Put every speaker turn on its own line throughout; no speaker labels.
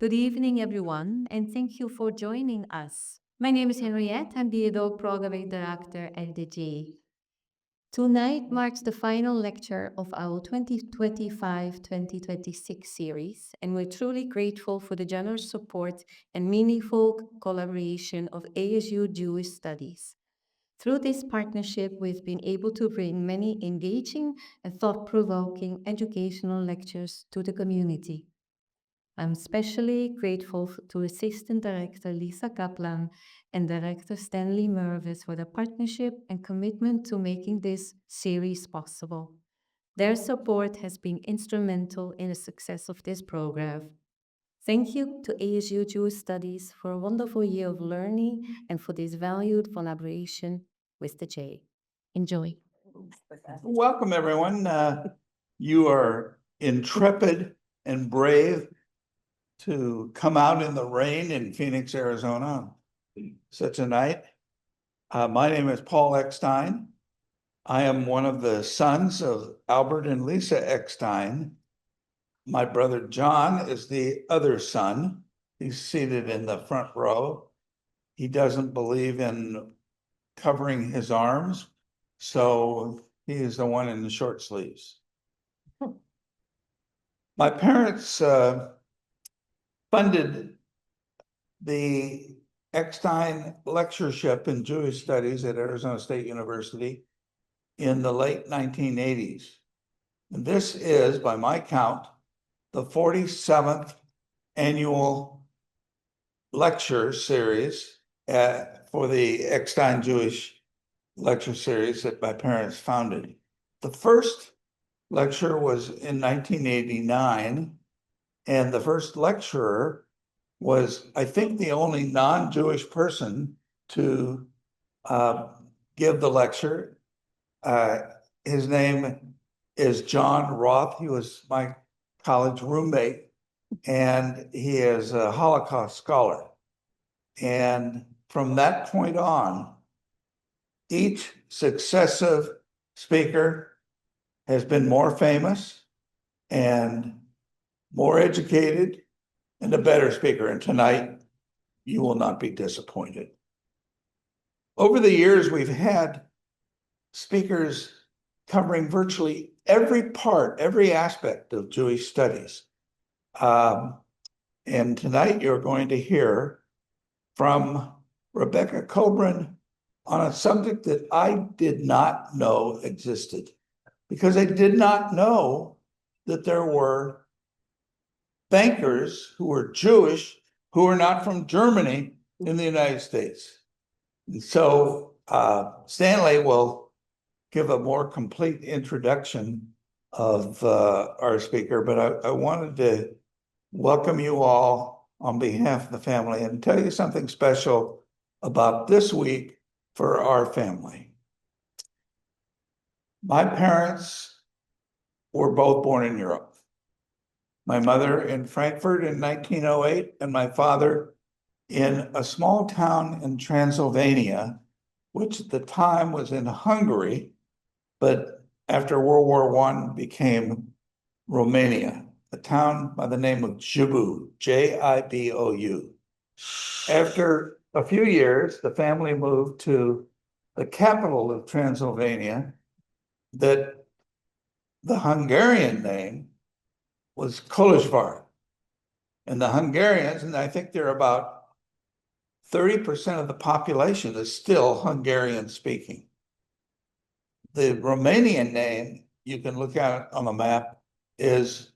Good evening, everyone, and thank you for joining us. My name is Henriette. I'm the Adult Programming Director at the J. Tonight marks the final lecture of our 2025-2026 series, and we're truly grateful for the generous support and meaningful collaboration of ASU Jewish Studies. Through this partnership, we've been able to bring many engaging and thought-provoking educational lectures to the community. I'm especially grateful to Assistant Director Lisa Kaplan and Director Stanley Mervis for the partnership and commitment to making this series possible. Their support has been instrumental in the success of this program. Thank you to ASU Jewish Studies for a wonderful year of learning and for this valued collaboration with the J. Enjoy.
Welcome, everyone. You are intrepid and brave to come out in the rain in Phoenix, Arizona on such a night. My name is Paul Eckstein. I am one of the sons of Albert and Liese Eckstein. My brother John is the other son. He's seated in the front row. He doesn't believe in covering his arms, so he is the one in the short sleeves. My parents funded the Eckstein lectureship in Jewish Studies at Arizona State University in the late 1980s. And this is, by my count, the 47th annual lecture series for the Eckstein Jewish lecture series that my parents founded. The first lecture was in 1989, and the first lecturer was, I think, the only non-Jewish person to give the lecture. His name is John Roth. He was my college roommate, and he is a Holocaust scholar. And from that point on, each successive speaker has been more famous and more educated and a better speaker. And tonight, you will not be disappointed. Over the years, we've had speakers covering virtually every part, every aspect of Jewish studies. And tonight, you're going to hear from Rebecca Kobrin on a subject that I did not know existed, because I did not know that there were bankers who were Jewish who were not from Germany in the United States. And so Stanley will give a more complete introduction of our speaker, but I wanted to welcome you all on behalf of the family and tell you something special about this week for our family. My parents were both born in Europe. My mother in Frankfurt in 1908, and my father in a small town in Transylvania, which at the time was in Hungary, but after World War I became Romania, a town by the name of Jibu, J-I-B-O-U. After a few years, the family moved to the capital of Transylvania, that the Hungarian name was Kolozsvár. And the Hungarians, and I think they're about 30% of the population is still Hungarian speaking. The Romanian name, you can look at it on the map, is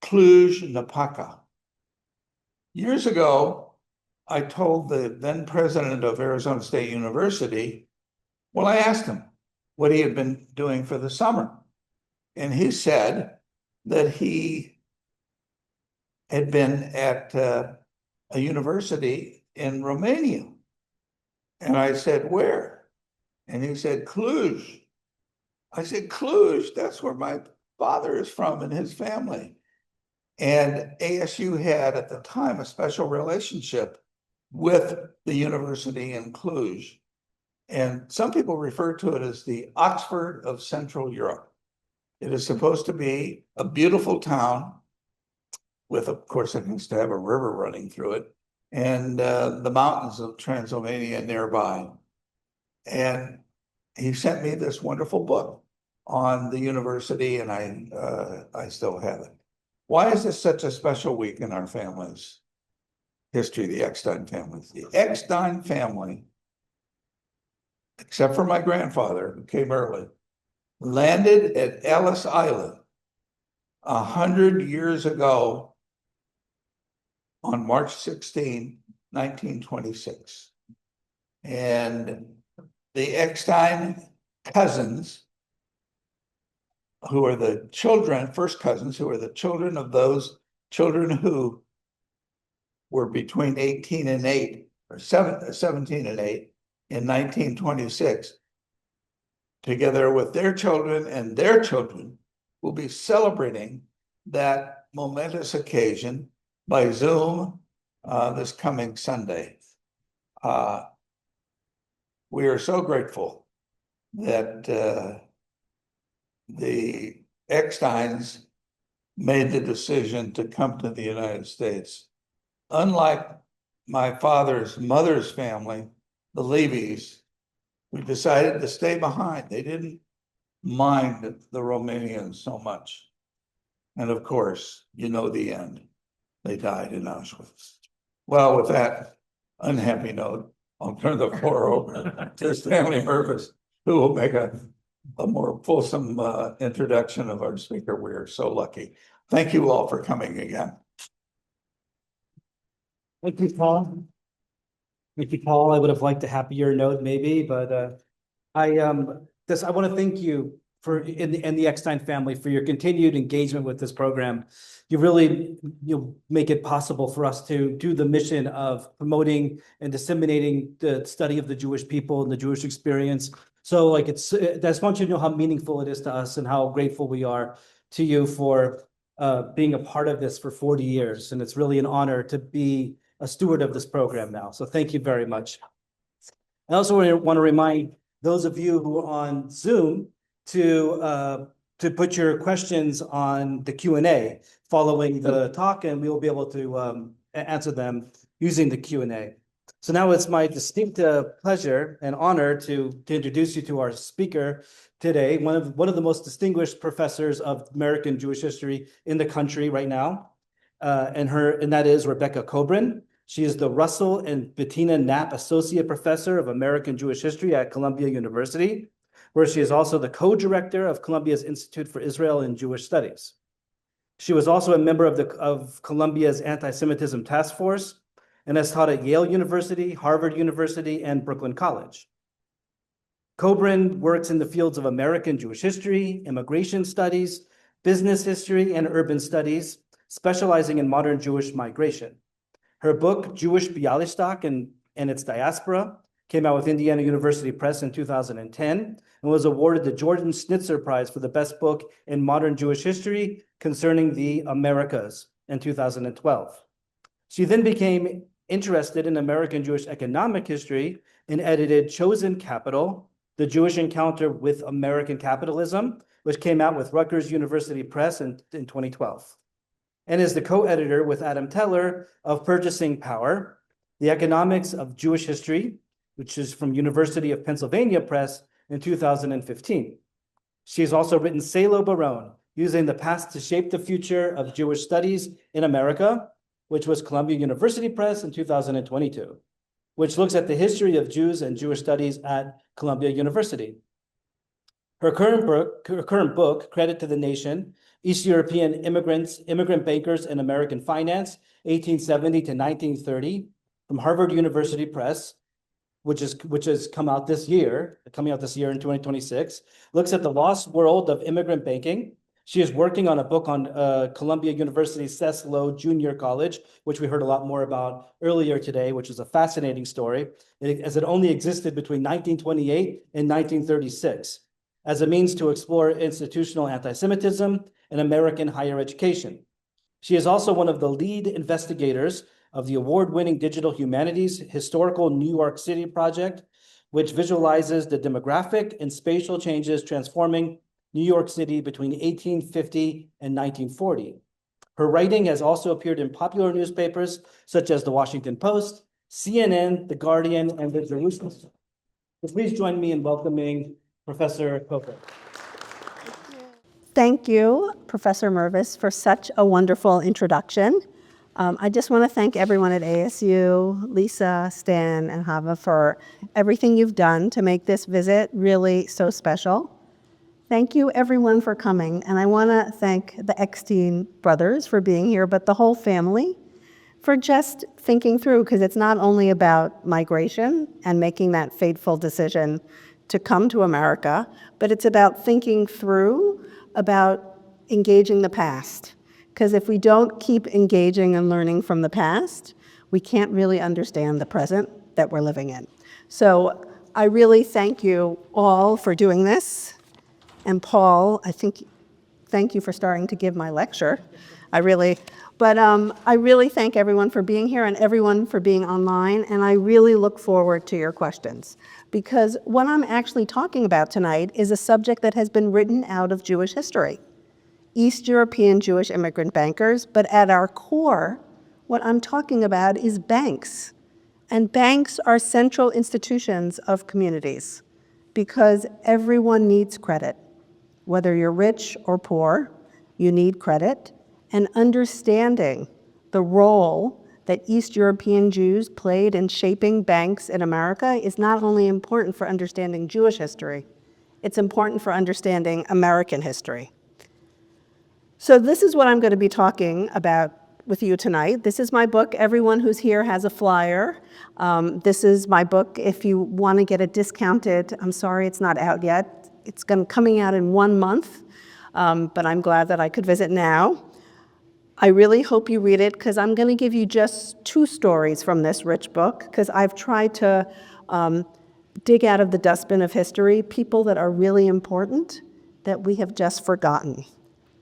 Cluj-Napoca. Years ago, I told the then president of Arizona State University, well, I asked him what he had been doing for the summer. And he said that he had been at a university in Romania. And I said, where? And he said, Cluj. I said, Cluj, that's where my father is from and his family. And ASU had at the time a special relationship with the university in Cluj. And some people refer to it as the Oxford of Central Europe. It is supposed to be a beautiful town. with, of course, it needs to have a river running through it, and the mountains of Transylvania nearby. And he sent me this wonderful book on the university, and I still have it. Why is this such a special week in our family's history, the Eckstein family? The Eckstein family, except for my grandfather, who came early, landed at Ellis Island 100 years ago on March 16, 1926. And the Eckstein cousins, who are the children, first cousins, who are the children of those children who were between 18 and 8, or 17 and 8 in 1926, together with their children and their children, will be celebrating that momentous occasion by Zoom this coming Sunday. We are so grateful that the Ecksteins made the decision to come to the United States. Unlike my father's mother's family, the Levies, who decided to stay behind. They didn't mind the Romanians so much. And of course, you know the end. They died in Auschwitz. Well, with that unhappy note, I'll turn the floor over to Stanley Mervis, who will make a more fulsome introduction of our speaker. We are so lucky. Thank you all for coming again.
Thank you, Paul. Thank you, Paul. I would have liked a happier note, maybe, but I want to thank you for in the Eckstein family for your continued engagement with this program. You really make it possible for us to do the mission of promoting and disseminating the study of the Jewish people and the Jewish experience. So, I just want you to know how meaningful it is to us and how grateful we are to you for being a part of this for 40 years. And it's really an honor to be a steward of this program now. So thank you very much. I also want to remind those of you who are on Zoom to put your questions on the Q&A following the talk, and we will be able to answer them using the Q&A. So now it's my distinct pleasure and honor to introduce you to our speaker today, one of the most distinguished professors of American Jewish history in the country right now, and that is Rebecca Kobrin. She is the Russell and Bettina Knapp Associate Professor of American Jewish History at Columbia University, where she is also the co-director of Columbia's Institute for Israel and Jewish Studies. She was also a member of Columbia's Anti-Semitism Task Force and has taught at Yale University, Harvard University, and Brooklyn College. Kobrin works in the fields of American Jewish history, immigration studies, business history, and urban studies, specializing in modern Jewish migration. Her book, Jewish Bialystok and its Diaspora, came out with Indiana University Press in 2010 and was awarded the Jordan Schnitzer Prize for the best book in modern Jewish history concerning the Americas in 2012. She then became interested in American Jewish economic history and edited Chosen Capital, The Jewish Encounter with American Capitalism, which came out with Rutgers University Press in 2012, and is the co-editor with Adam Teller of Purchasing Power, The Economics of Jewish History, which is from University of Pennsylvania Press in 2015. She has also written Salo Baron, Using the Past to Shape the Future of Jewish Studies in America, which was Columbia University Press in 2022, which looks at the history of Jews and Jewish studies at Columbia University. Her current book, Credit to the Nation, East European Immigrant Bankers in American Finance, 1870 to 1930, from Harvard University Press, which has coming out this year in 2026, looks at the lost world of immigrant banking. She is working on a book on Columbia University Cess Lowe Junior College, which we heard a lot more about earlier today, which is a fascinating story, as it only existed between 1928 and 1936, as a means to explore institutional anti-Semitism in American higher education. She is also one of the lead investigators of the award-winning Digital Humanities Historical New York City project, which visualizes the demographic and spatial changes transforming New York City between 1850 and 1940. Her writing has also appeared in popular newspapers such as the Washington Post, CNN, The Guardian, and the Jerusalem. So please join me in welcoming Professor Kobrin.
Thank you, Professor Mervis, for such a wonderful introduction. I just want to thank everyone at ASU, Liese, Stan, and Hava for everything you've done to make this visit really so special. Thank you, everyone, for coming. And I want to thank the Eckstein brothers for being here, but the whole family for just thinking through, because it's not only about migration and making that fateful decision to come to America, but it's about thinking through about engaging the past. Because if we don't keep engaging and learning from the past, we can't really understand the present that we're living in. So I really thank you all for doing this. And Paul, thank you for starting to give my lecture. I really thank everyone for being here and everyone for being online, and I really look forward to your questions. Because what I'm actually talking about tonight is a subject that has been written out of Jewish history. East European Jewish immigrant bankers, but at our core, what I'm talking about is banks. And banks are central institutions of communities because everyone needs credit. Whether you're rich or poor, you need credit. And understanding the role that East European Jews played in shaping banks in America is not only important for understanding Jewish history, it's important for understanding American history. So this is what I'm going to be talking about with you tonight. This is my book. Everyone who's here has a flyer. This is my book. If you want to get it discounted, I'm sorry it's not out yet. It's coming out in 1 month, but I'm glad that I could visit now. I really hope you read it because I'm going to give you just 2 stories from this rich book because I've tried to dig out of the dustbin of history people that are really important that we have just forgotten.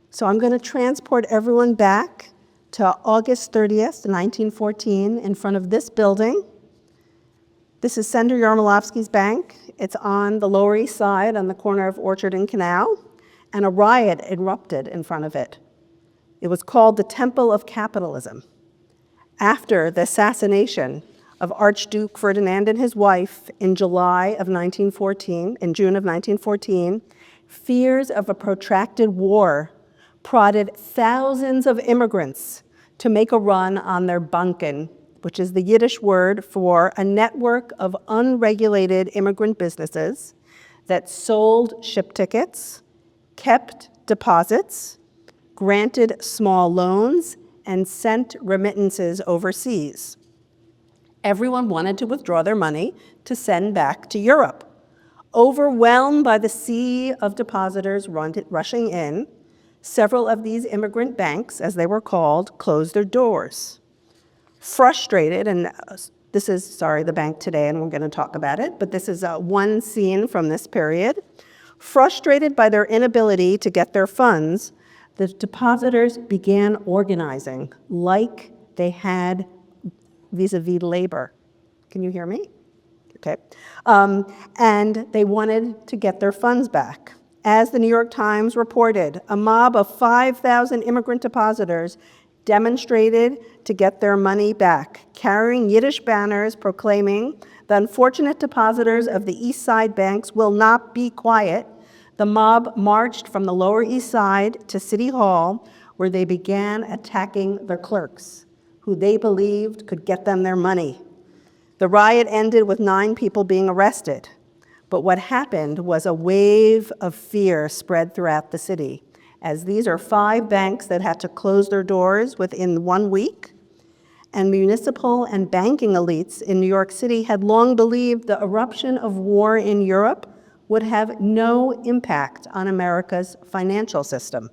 So I'm going to transport everyone back to August 30th, 1914, in front of this building. This is Senator Yarmolovsky's bank. It's on the Lower East Side on the corner of Orchard and Canal, and a riot erupted in front of it. It was called the Temple of Capitalism. After the assassination of Archduke Ferdinand and his wife in June of 1914, fears of a protracted war prodded thousands of immigrants to make a run on their banken, which is the Yiddish word for a network of unregulated immigrant businesses that sold ship tickets, kept deposits, granted small loans, and sent remittances overseas. Everyone wanted to withdraw their money to send back to Europe. Overwhelmed by the sea of depositors rushing in, several of these immigrant banks, as they were called, closed their doors. Frustrated, and this is, the bank today, and we're going to talk about it, but this is one scene from this period. Frustrated by their inability to get their funds, the depositors began organizing like they had vis-a-vis labor. Can you hear me? Okay. And they wanted to get their funds back. As the New York Times reported, a mob of 5,000 immigrant depositors demonstrated to get their money back, carrying Yiddish banners proclaiming, "The unfortunate depositors of the East Side banks will not be quiet." The mob marched from the Lower East Side to City Hall, where they began attacking their clerks, who they believed could get them their money. The riot ended with 9 people being arrested. But what happened was a wave of fear spread throughout the city, as these are 5 banks that had to close their doors within 1 week, and municipal and banking elites in New York City had long believed the eruption of war in Europe would have no impact on America's financial system.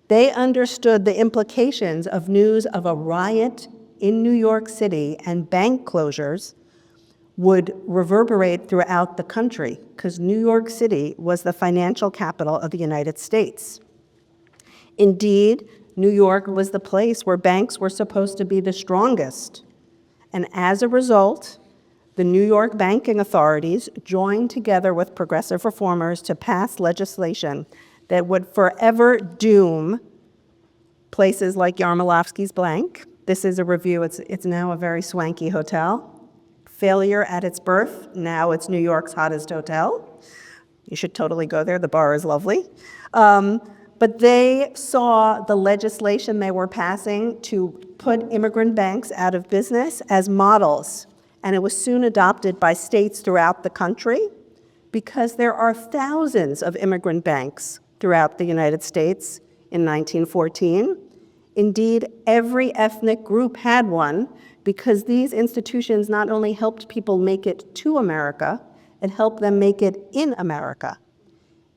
They understood the implications of news of a riot in New York City and bank closures would reverberate throughout the country because New York City was the financial capital of the United States. Indeed, New York was the place where banks were supposed to be the strongest. And as a result, the New York banking authorities joined together with progressive reformers to pass legislation that would forever doom places like Yarmolinsky's Blank. This is a review. It's now a very swanky hotel. Failure at its birth. Now it's New York's hottest hotel. You should totally go there. The bar is lovely. But they saw the legislation they were passing to put immigrant banks out of business as models. And it was soon adopted by states throughout the country because there are thousands of immigrant banks throughout the United States in 1914. Indeed, every ethnic group had one because these institutions not only helped people make it to America, it helped them make it in America.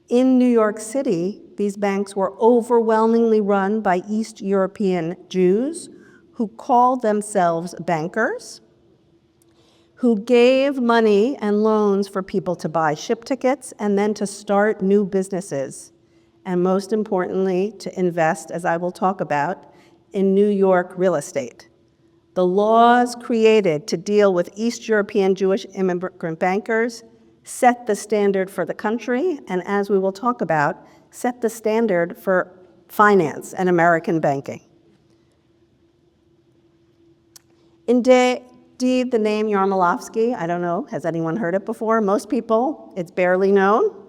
In New York City, these banks were overwhelmingly run by East European Jews who called themselves bankers, who gave money and loans for people to buy ship tickets and then to start new businesses, and most importantly, to invest, as I will talk about, in New York real estate. The laws created to deal with East European Jewish immigrant bankers set the standard for the country, and as we will talk about, set the standard for finance and American banking. Indeed, the name Yarmolinsky, I don't know, has anyone heard it before? Most people, it's barely known.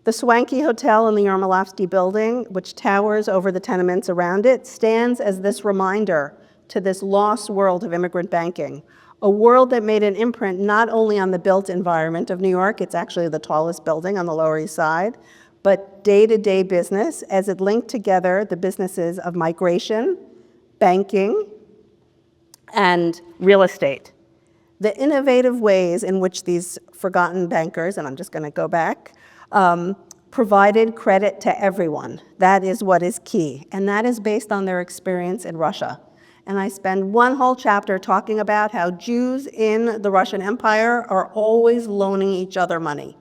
The swanky hotel in the Yarmolinsky building, which towers over the tenements around it, stands as this reminder to this lost world of immigrant banking, a world that made an imprint not only on the built environment of New York, it's actually the tallest building on the Lower East Side, but day-to-day business as it linked together the businesses of migration, banking, and real estate. The innovative ways in which these forgotten bankers, and I'm just going to go back, provided credit to everyone. That is what is key, and that is based on their experience in Russia. And I spend one whole chapter talking about how Jews in the Russian Empire are always loaning each other money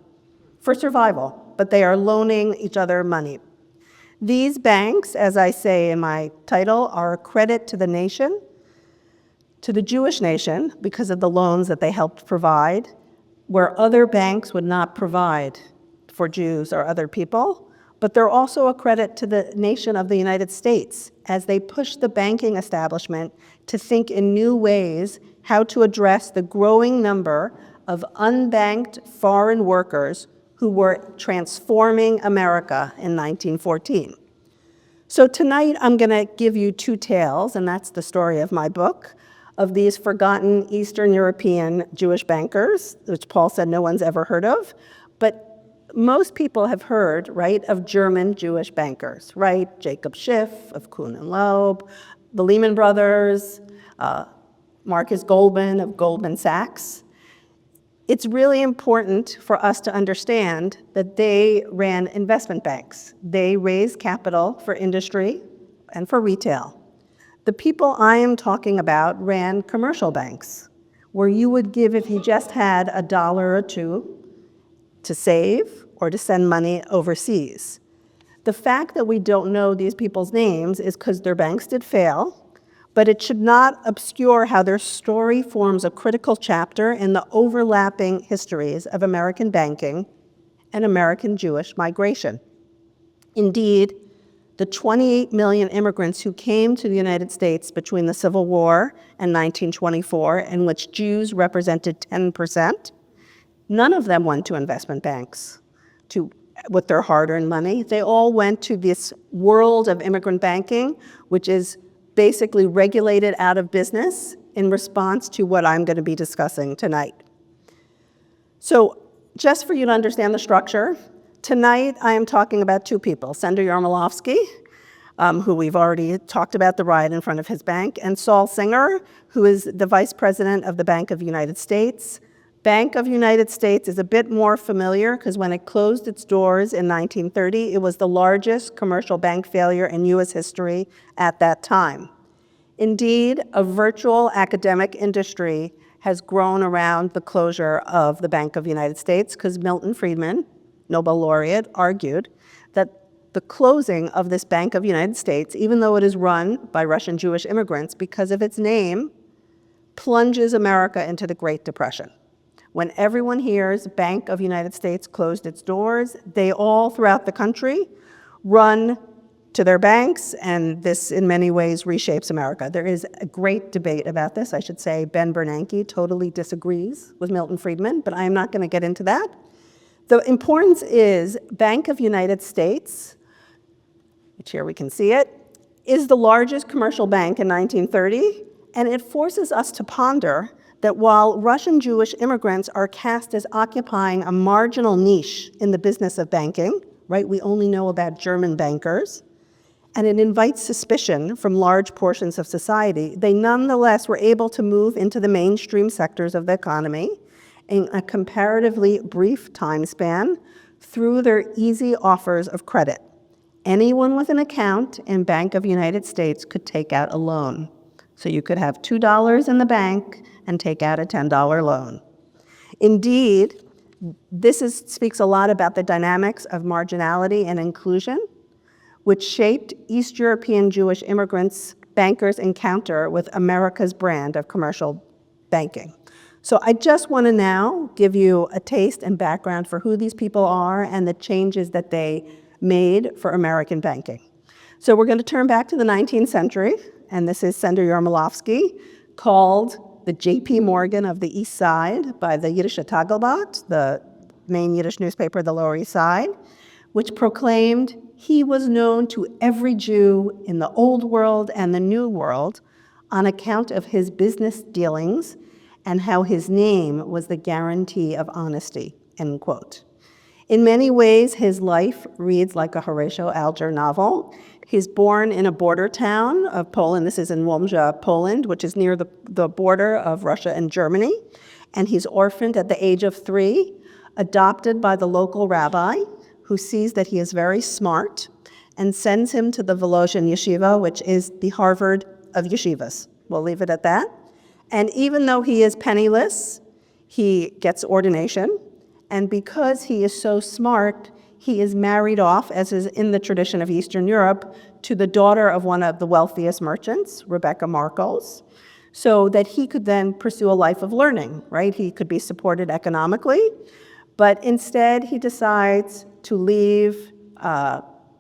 for survival, but they are loaning each other money. These banks, as I say in my title, are a credit to the nation, to the Jewish nation, because of the loans that they helped provide, where other banks would not provide for Jews or other people. But they're also a credit to the nation of the United States as they push the banking establishment to think in new ways how to address the growing number of unbanked foreign workers who were transforming America in 1914. So tonight I'm going to give you two tales, and that's the story of my book, of these forgotten Eastern European Jewish bankers, which Paul said no one's ever heard of, but most people have heard, right, of German Jewish bankers, right? Jacob Schiff of Kuhn and Loeb, the Lehman Brothers, Marcus Goldman of Goldman Sachs. It's really important for us to understand that they ran investment banks. They raised capital for industry and for retail. The people I am talking about ran commercial banks, where you would give if you just had $1 or $2 to save or to send money overseas. The fact that we don't know these people's names is because their banks did fail, but it should not obscure how their story forms a critical chapter in the overlapping histories of American banking and American Jewish migration. Indeed, the 28 million immigrants who came to the United States between the Civil War and 1924, in which Jews represented 10%, none of them went to investment banks with their hard-earned money. They all went to this world of immigrant banking, which is basically regulated out of business in response to what I'm going to be discussing tonight. So just for you to understand the structure, tonight I am talking about two people, Sender Yarmolinsky, who we've already talked about the riot in front of his bank, and Saul Singer, who is the vice president of the Bank of the United States. Bank of United States is a bit more familiar because when it closed its doors in 1930, it was the largest commercial bank failure in U.S. history at that time. Indeed, a virtual academic industry has grown around the closure of the Bank of the United States because Milton Friedman, Nobel laureate, argued that the closing of this Bank of the United States, even though it is run by Russian Jewish immigrants, because of its name, plunges America into the Great Depression. When everyone hears Bank of the United States closed its doors, they all throughout the country run to their banks, and this in many ways reshapes America. There is a great debate about this. I should say Ben Bernanke totally disagrees with Milton Friedman, but I am not going to get into that. The importance is Bank of United States, which here we can see it, is the largest commercial bank in 1930, and it forces us to ponder that while Russian Jewish immigrants are cast as occupying a marginal niche in the business of banking, right? We only know about German bankers, and it invites suspicion from large portions of society, they nonetheless were able to move into the mainstream sectors of the economy in a comparatively brief time span through their easy offers of credit. Anyone with an account in Bank of United States could take out a loan. So you could have $2 in the bank and take out a $10 loan. Indeed, this speaks a lot about the dynamics of marginality and inclusion, which shaped East European Jewish immigrants' bankers' encounter with America's brand of commercial banking. So I just want to now give you a taste and background for who these people are and the changes that they made for American banking. So we're going to turn back to the 19th century, and this is Sender Yarmolofsky, called the J.P. Morgan of the East Side by the Yiddische Tagelblatt, the main Yiddish newspaper of the Lower East Side, which proclaimed he was known to every Jew in the Old World and the New World on account of his business dealings and how his name was the guarantee of honesty, end quote. In many ways, his life reads like a Horatio Alger novel. He's born in a border town of Poland. This is in Łomża, Poland, which is near the border of Russia and Germany. And he's orphaned at the age of 3, adopted by the local rabbi, who sees that he is very smart and sends him to the Volozhin Yeshiva, which is the Harvard of yeshivas. We'll leave it at that. And even though he is penniless, he gets ordination. And because he is so smart, he is married off, as is in the tradition of Eastern Europe, to the daughter of one of the wealthiest merchants, Rebecca Markos, so that he could then pursue a life of learning, right? He could be supported economically, but instead he decides to leave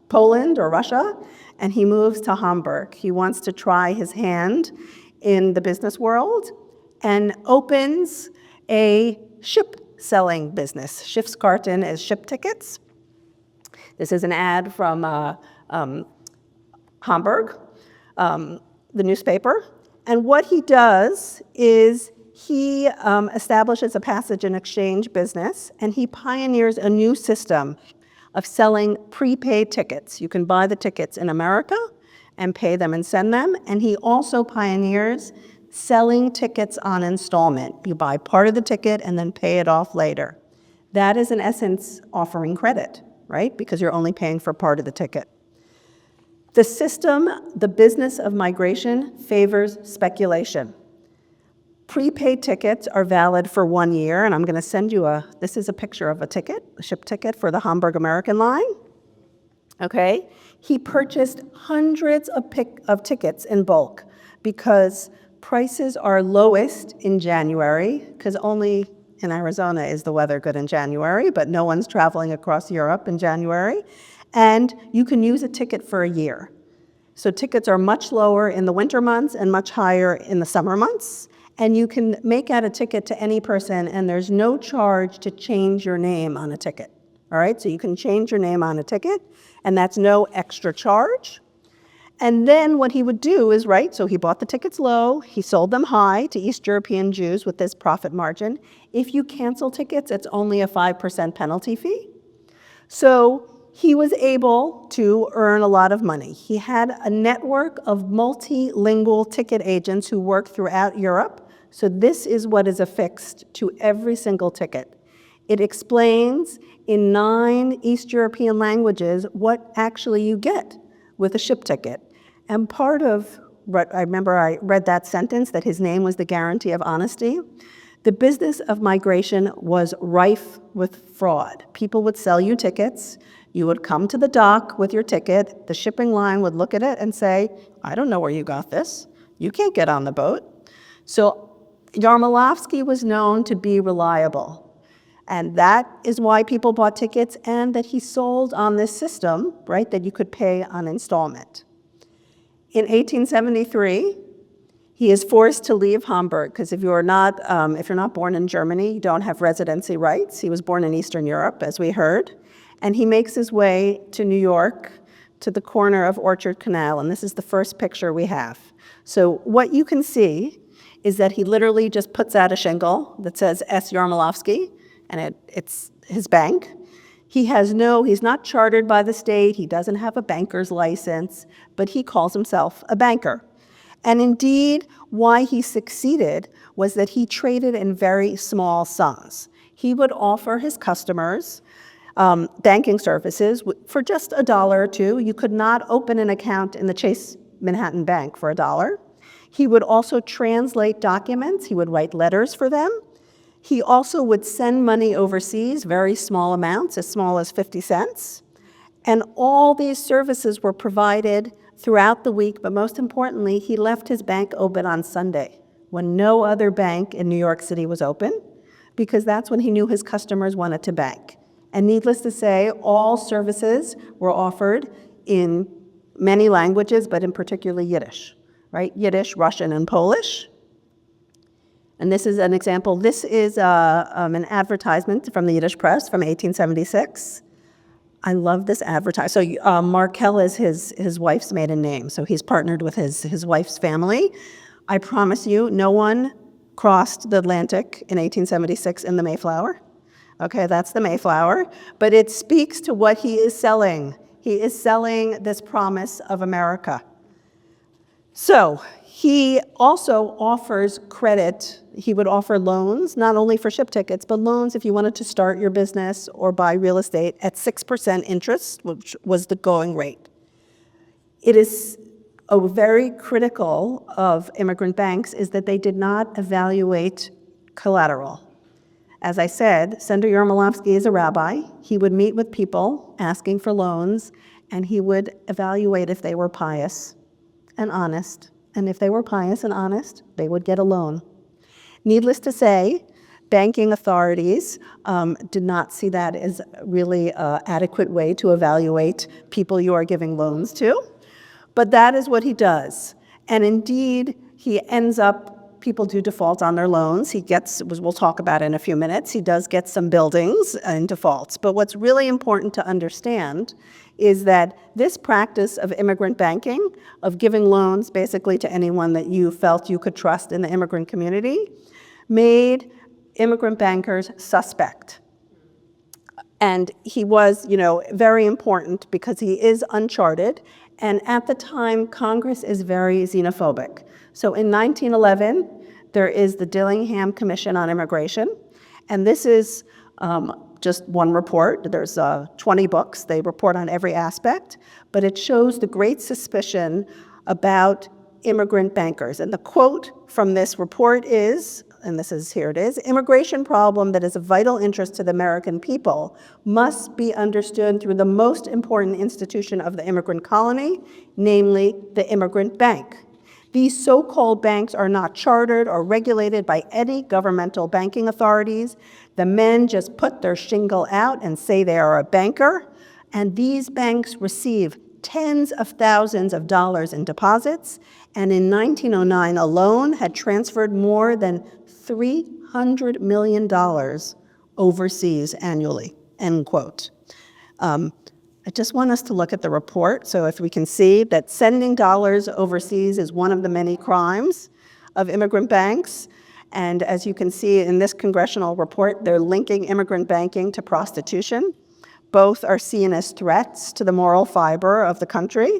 Poland or Russia, and he moves to Hamburg. He wants to try his hand in the business world and opens a ship-selling business. Schiffskarten is ship tickets. This is an ad from Hamburg, the newspaper. And what he does is he establishes a passage and exchange business, and he pioneers a new system of selling prepaid tickets. You can buy the tickets in America and pay them and send them. And he also pioneers selling tickets on installment. You buy part of the ticket and then pay it off later. That is, in essence, offering credit, right? Because you're only paying for part of the ticket. The system, the business of migration, favors speculation. Prepaid tickets are valid for 1 year, and I'm going to send you this is a picture of a ticket, a ship ticket for the Hamburg American line. Okay? He purchased hundreds of tickets in bulk because prices are lowest in January, because only in Arizona is the weather good in January, but no one's traveling across Europe in January. And you can use a ticket for a year. So tickets are much lower in the winter months and much higher in the summer months. And you can make out a ticket to any person, and there's no charge to change your name on a ticket. All right, so you can change your name on a ticket, and that's no extra charge. And then what he would do is, right, so he bought the tickets low, he sold them high to East European Jews with this profit margin. If you cancel tickets, it's only a 5% penalty fee. So he was able to earn a lot of money. He had a network of multilingual ticket agents who worked throughout Europe. So this is what is affixed to every single ticket. It explains in 9 East European languages what actually you get with a ship ticket. And part of what I remember, I read that sentence that his name was the guarantee of honesty. The business of migration was rife with fraud. People would sell you tickets. You would come to the dock with your ticket. The shipping line would look at it and say, I don't know where you got this. You can't get on the boat. So Yarmolofsky was known to be reliable. And that is why people bought tickets, and that he sold on this system, right, that you could pay on installment. In 1873, he is forced to leave Hamburg, because if you're not born in Germany, you don't have residency rights. He was born in Eastern Europe, as we heard. And he makes his way to New York, to the corner of Orchard Canal, and this is the first picture we have. So what you can see is that he literally just puts out a shingle that says S. Yarmolowski, and it's his bank. He's not chartered by the state, he doesn't have a banker's license, but he calls himself a banker. And indeed, why he succeeded was that he traded in very small sums. He would offer his customers banking services for just $1 or $2. You could not open an account in the Chase Manhattan Bank for $1. He would also translate documents. He would write letters for them. He also would send money overseas, very small amounts, as small as 50 cents. And all these services were provided throughout the week, but most importantly, he left his bank open on Sunday, when no other bank in New York City was open, because that's when he knew his customers wanted to bank. And needless to say, all services were offered in many languages, but in particular Yiddish, right? Yiddish, Russian, and Polish. And this is an example. This is an advertisement from the Yiddish press from 1876. I love this advertisement. So Markel is his wife's maiden name, so he's partnered with his wife's family. I promise you, no one crossed the Atlantic in 1876 in the Mayflower. Okay, that's the Mayflower, but it speaks to what he is selling. He is selling this promise of America. So he also offers credit. He would offer loans, not only for ship tickets, but loans if you wanted to start your business or buy real estate at 6% interest, which was the going rate. It is very critical of immigrant banks is that they did not evaluate collateral. As I said, Sender Yarmolowski is a rabbi. He would meet with people asking for loans, and he would evaluate if they were pious and honest. And if they were pious and honest, they would get a loan. Needless to say, banking authorities did not see that as a really adequate way to evaluate people you are giving loans to. But that is what he does. And indeed, he ends up, people do default on their loans. He gets, we'll talk about in a few minutes, he does get some buildings in defaults. But what's really important to understand is that this practice of immigrant banking, of giving loans basically to anyone that you felt you could trust in the immigrant community, made immigrant bankers suspect. And he was, very important because he is uncharted. And at the time, Congress is very xenophobic. So in 1911, there is the Dillingham Commission on Immigration. And this is just one report. There's 20 books. They report on every aspect. But it shows the great suspicion about immigrant bankers. And the quote from this report is, and here it is, immigration problem that is of vital interest to the American people must be understood through the most important institution of the immigrant colony, namely the immigrant bank. These so-called banks are not chartered or regulated by any governmental banking authorities. The men just put their shingle out and say they are a banker, and these banks receive tens of thousands of dollars in deposits, and in 1909 alone had transferred more than $300 million overseas annually, end quote. I just want us to look at the report. So if we can see that sending dollars overseas is one of the many crimes of immigrant banks. And as you can see in this congressional report, they're linking immigrant banking to prostitution. Both are seen as threats to the moral fiber of the country.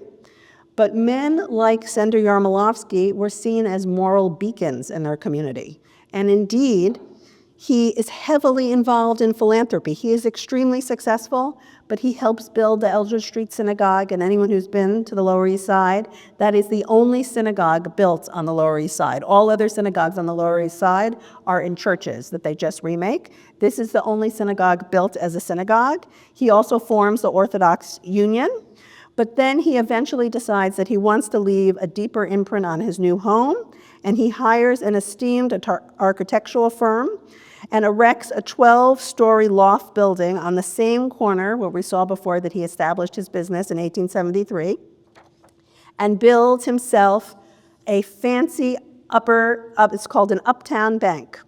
But men like Sender Yarmolowski were seen as moral beacons in their community. And indeed, he is heavily involved in philanthropy. He is extremely successful, but he helps build the Eldridge Street Synagogue, and anyone who's been to the Lower East Side, that is the only synagogue built on the Lower East Side. All other synagogues on the Lower East Side are in churches that they just remake. This is the only synagogue built as a synagogue. He also forms the Orthodox Union, but then he eventually decides that he wants to leave a deeper imprint on his new home, and he hires an esteemed architectural firm. and erects a 12-story loft building on the same corner where we saw before that he established his business in 1873, and builds himself a fancy it's called an uptown bank.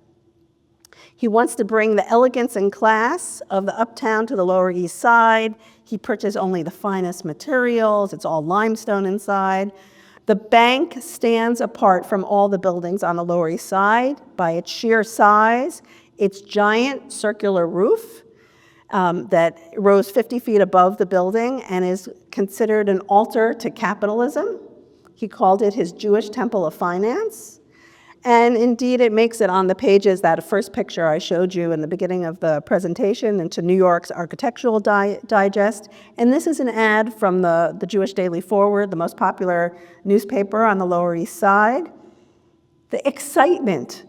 He wants to bring the elegance and class of the uptown to the Lower East Side. He purchased only the finest materials. It's all limestone inside. The bank stands apart from all the buildings on the Lower East Side by its sheer size, its giant circular roof that rose 50 feet above the building and is considered an altar to capitalism. He called it his Jewish Temple of Finance. And indeed, it makes it on the pages, that first picture I showed you in the beginning of the presentation, into New York's Architectural Digest. And this is an ad from the Jewish Daily Forward, the most popular newspaper on the Lower East Side. The excitement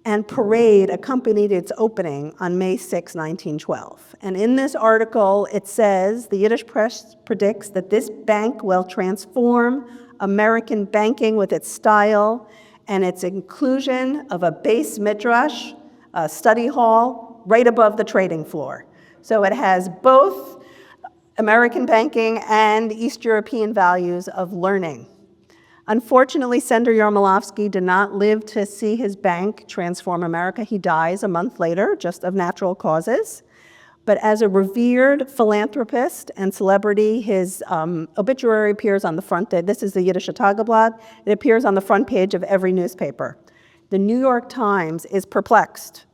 and parade accompanied its opening on May 6, 1912. And in this article, it says, the Yiddish press predicts that this bank will transform American banking with its style and its inclusion of a base midrash, a study hall, right above the trading floor. So it has both American banking and East European values of learning. Unfortunately, Sender Yarmolofsky did not live to see his bank transform America. He dies a month later, just of natural causes. But as a revered philanthropist and celebrity, his obituary appears on the front. This is the Yiddish Tageblatt. It appears on the front page of every newspaper. The New York Times is perplexed.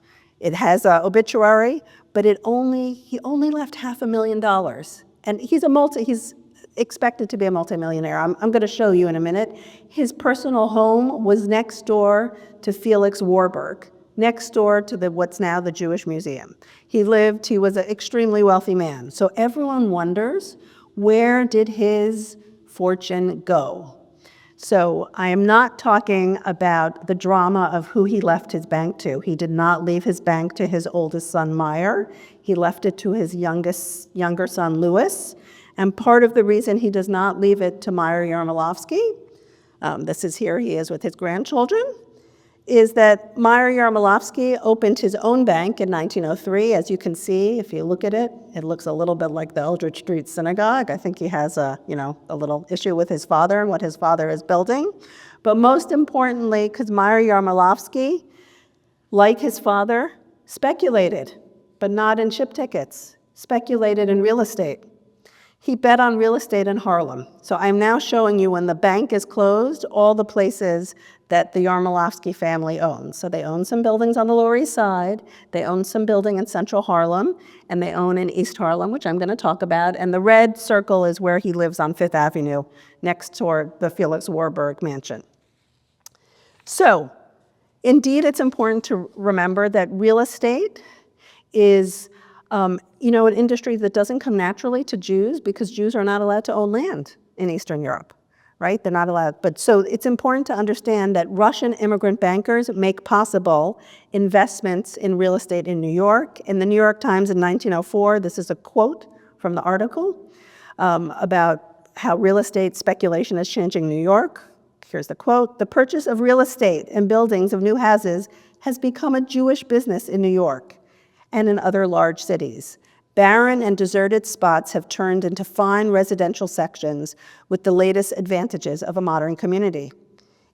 It has an obituary, but he only left $500,000. And he's expected to be a multimillionaire. I'm going to show you in a minute. His personal home was next door to Felix Warburg, next door to what's now the Jewish Museum. He was an extremely wealthy man. So everyone wonders, where did his fortune go? So I am not talking about the drama of who he left his bank to. He did not leave his bank to his oldest son, Meyer. He left it to his younger son, Louis. And part of the reason he does not leave it to Meyer Yarmolofsky, this is here he is with his grandchildren, is that Meyer Yarmolofsky opened his own bank in 1903. As you can see, if you look at it, it looks a little bit like the Eldridge Street Synagogue. I think he has a little issue with his father and what his father is building. But most importantly, because Meyer Yarmolofsky, like his father, speculated, but not in ship tickets, speculated in real estate. He bet on real estate in Harlem. So I'm now showing you, when the bank is closed, all the places that the Yarmolofsky family owns. So they own some buildings on the Lower East Side, they own some building in Central Harlem, and they own in East Harlem, which I'm going to talk about. And the red circle is where he lives on Fifth Avenue, next to the Felix Warburg mansion. So indeed, it's important to remember that real estate is an industry that doesn't come naturally to Jews, because Jews are not allowed to own land in Eastern Europe, right? They're not allowed. But so it's important to understand that Russian immigrant bankers make possible investments in real estate in New York. In the New York Times in 1904, this is a quote from the article about how real estate speculation is changing New York. Here's the quote: "The purchase of real estate and buildings of new houses has become a Jewish business in New York and in other large cities. Barren and deserted spots have turned into fine residential sections with the latest advantages of a modern community.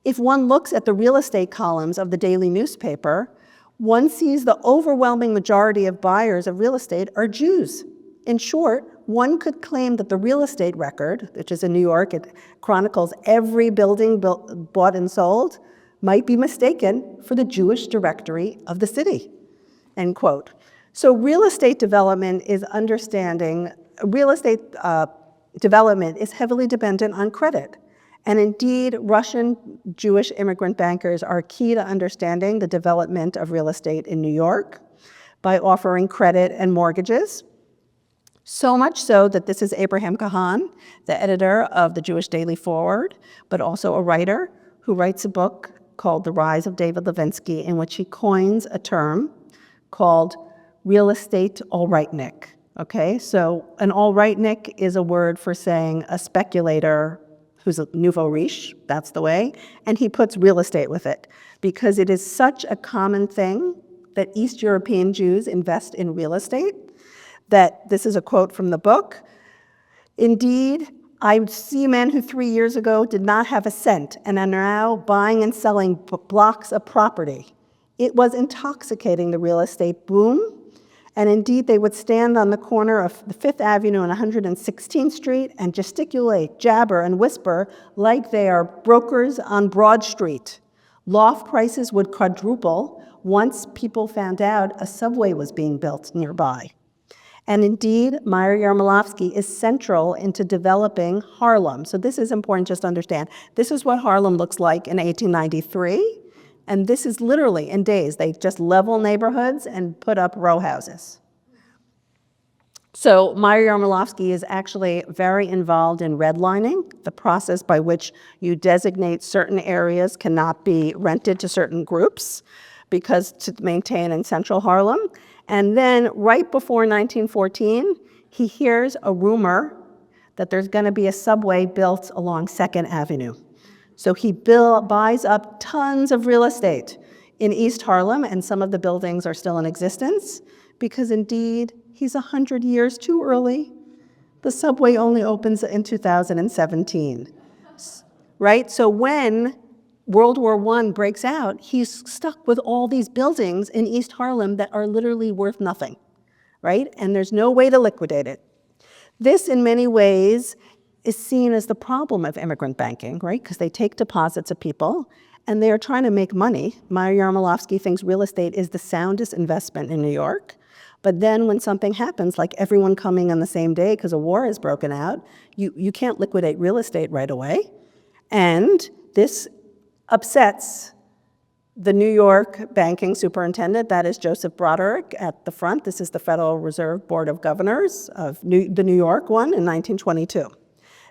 If one looks at the real estate columns of the daily newspaper, one sees the overwhelming majority of buyers of real estate are Jews. In short, one could claim that the real estate record, which is in New York, it chronicles every building bought and sold, might be mistaken for the Jewish directory of the city." End quote. So real estate development is development is heavily dependent on credit. And indeed, Russian Jewish immigrant bankers are key to understanding the development of real estate in New York by offering credit and mortgages. So much so that this is Abraham Kahan, the editor of the Jewish Daily Forward, but also a writer who writes a book called The Rise of David Levinsky, in which he coins a term called real estate all-rightnik. Okay, so an all-rightnik is a word for saying a speculator who's a nouveau riche, that's the way, and he puts real estate with it, because it is such a common thing that East European Jews invest in real estate, that this is a quote from the book. Indeed, I see men who 3 years ago did not have a cent and are now buying and selling blocks of property. It was intoxicating, the real estate boom. And indeed, they would stand on the corner of the 5th Avenue and 116th Street and gesticulate, jabber, and whisper like they are brokers on Broad Street. Loft prices would quadruple once people found out a subway was being built nearby. And indeed, Meyer Yarmolowski is central into developing Harlem. So this is important just to understand. This is what Harlem looks like in 1893. And this is literally in days. They just level neighborhoods and put up row houses. So Meyer Yarmolowski is actually very involved in redlining, the process by which you designate certain areas cannot be rented to certain groups because to maintain in central Harlem. And then right before 1914, he hears a rumor that there's going to be a subway built along 2nd Avenue. So he buys up tons of real estate in East Harlem, and some of the buildings are still in existence, because indeed, he's 100 years too early. The subway only opens in 2017, right? So when World War I breaks out, he's stuck with all these buildings in East Harlem that are literally worth nothing, right? And there's no way to liquidate it. This, in many ways, is seen as the problem of immigrant banking, right? Because they take deposits of people, and they are trying to make money. Meyer Yarmolowski thinks real estate is the soundest investment in New York. But then when something happens, like everyone coming on the same day because a war has broken out, you can't liquidate real estate right away. And this upsets the New York banking superintendent, that is Joseph Broderick at the front. This is the Federal Reserve Board of Governors of the New York one in 1922.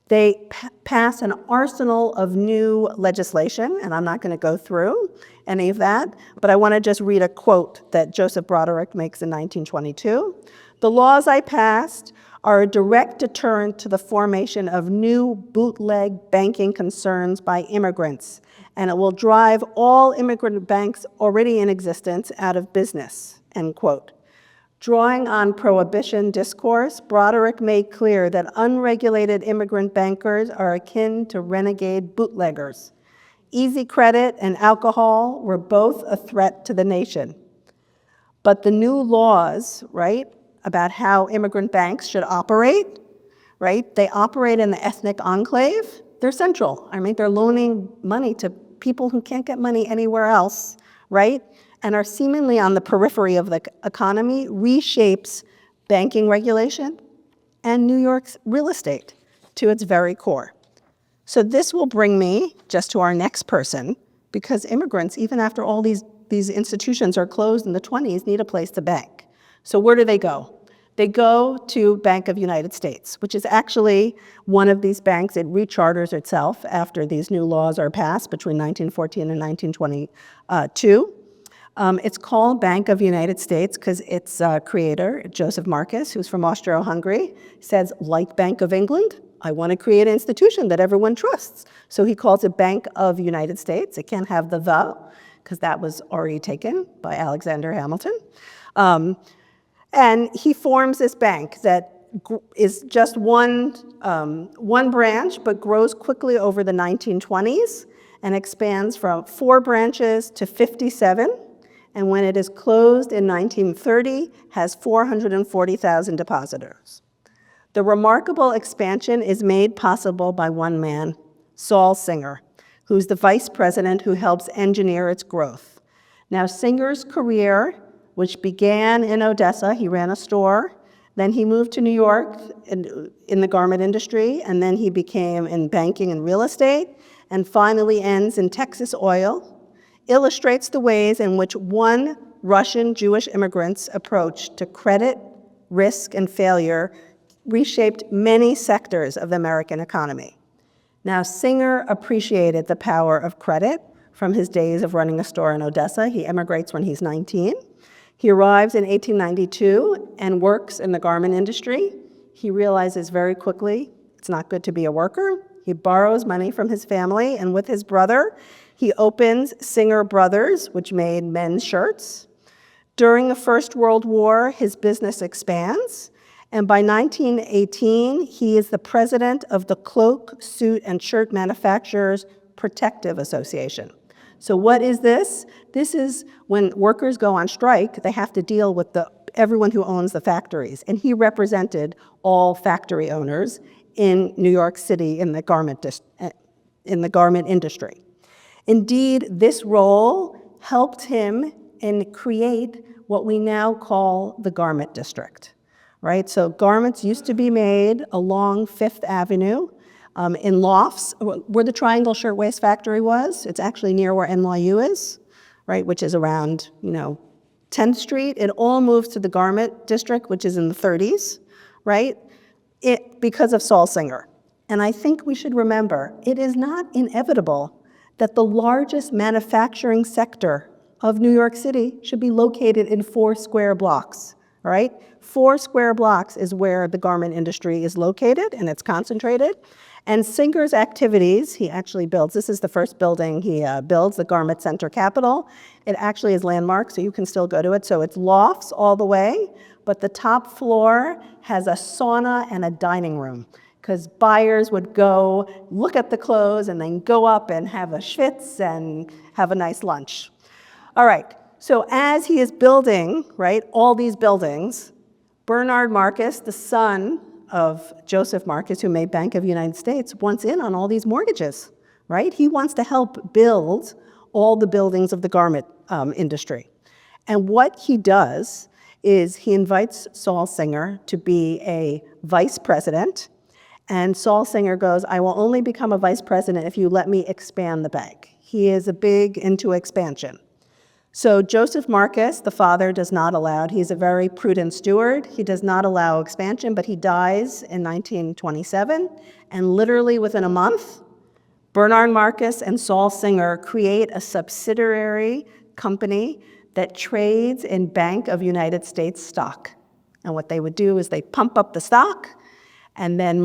They pass an arsenal of new legislation, and I'm not going to go through any of that, but I want to just read a quote that Joseph Broderick makes in 1922. "The laws I passed are a direct deterrent to the formation of new bootleg banking concerns by immigrants, and it will drive all immigrant banks already in existence out of business," end quote. Drawing on prohibition discourse, Broderick made clear that unregulated immigrant bankers are akin to renegade bootleggers. Easy credit and alcohol were both a threat to the nation. But the new laws, right, about how immigrant banks should operate, right, they operate in the ethnic enclave. They're central. I mean, they're loaning money to people who can't get money anywhere else, right? And are seemingly on the periphery of the economy, reshapes banking regulation and New York's real estate to its very core. So this will bring me just to our next person, because immigrants, even after all these institutions are closed in the 20s, need a place to bank. So where do they go? They go to Bank of United States, which is actually one of these banks. It recharters itself after these new laws are passed between 1914 and 1922. It's called Bank of United States because its creator, Joseph Marcus, who's from Austro-Hungary, says, like Bank of England, I want to create an institution that everyone trusts. So he calls it Bank of United States. It can't have the because that was already taken by Alexander Hamilton. And he forms this bank that is just one branch, but grows quickly over the 1920s and expands from 4 branches to 57. And when it is closed in 1930, has 440,000 depositors. The remarkable expansion is made possible by one man, Saul Singer, who's the vice president who helps engineer its growth. Now, Singer's career, which began in Odessa, he ran a store, then he moved to New York in the garment industry, and then he became in banking and real estate, and finally ends in Texas oil, illustrates the ways in which one Russian Jewish immigrant's approach to credit, risk, and failure reshaped many sectors of the American economy. Now, Singer appreciated the power of credit from his days of running a store in Odessa. He emigrates when he's 19. He arrives in 1892 and works in the garment industry. He realizes very quickly it's not good to be a worker. He borrows money from his family, and with his brother, he opens Singer Brothers, which made men's shirts. During the First World War, his business expands, and by 1918, he is the president of the Cloak, Suit, and Shirt Manufacturers Protective Association. So what is this? This is when workers go on strike, they have to deal with everyone who owns the factories, and he represented all factory owners in New York City in the garment industry. Indeed, this role helped him create what we now call the garment district, right? So garments used to be made along Fifth Avenue in lofts, where the Triangle Shirtwaist Factory was. It's actually near where NYU is, right, which is around, 10th Street. It all moved to the garment district, which is in the 30s, right, because of Saul Singer. And I think we should remember, it is not inevitable that the largest manufacturing sector of New York City should be located in 4 square blocks, all right? 4 square blocks is where the garment industry is located, and it's concentrated. And Singer's activities, he actually builds, this is the first building he builds, the Garment Center Capitol. It actually is landmark, so you can still go to it. So it's lofts all the way, but the top floor has a sauna and a dining room, because buyers would go look at the clothes and then go up and have a schwitz and have a nice lunch. All right, so as he is building, right, all these buildings, Bernard Marcus, the son of Joseph Marcus, who made Bank of the United States, wants in on all these mortgages, right? He wants to help build all the buildings of the garment industry. And what he does is he invites Saul Singer to be a vice president, and Saul Singer goes, I will only become a vice president if you let me expand the bank. He is a big into expansion. So Joseph Marcus, the father, does not allow it. He's a very prudent steward. He does not allow expansion, but he dies in 1927. And literally within a month, Bernard Marcus and Saul Singer create a subsidiary company that trades in Bank of United States stock. And what they would do is they pump up the stock and then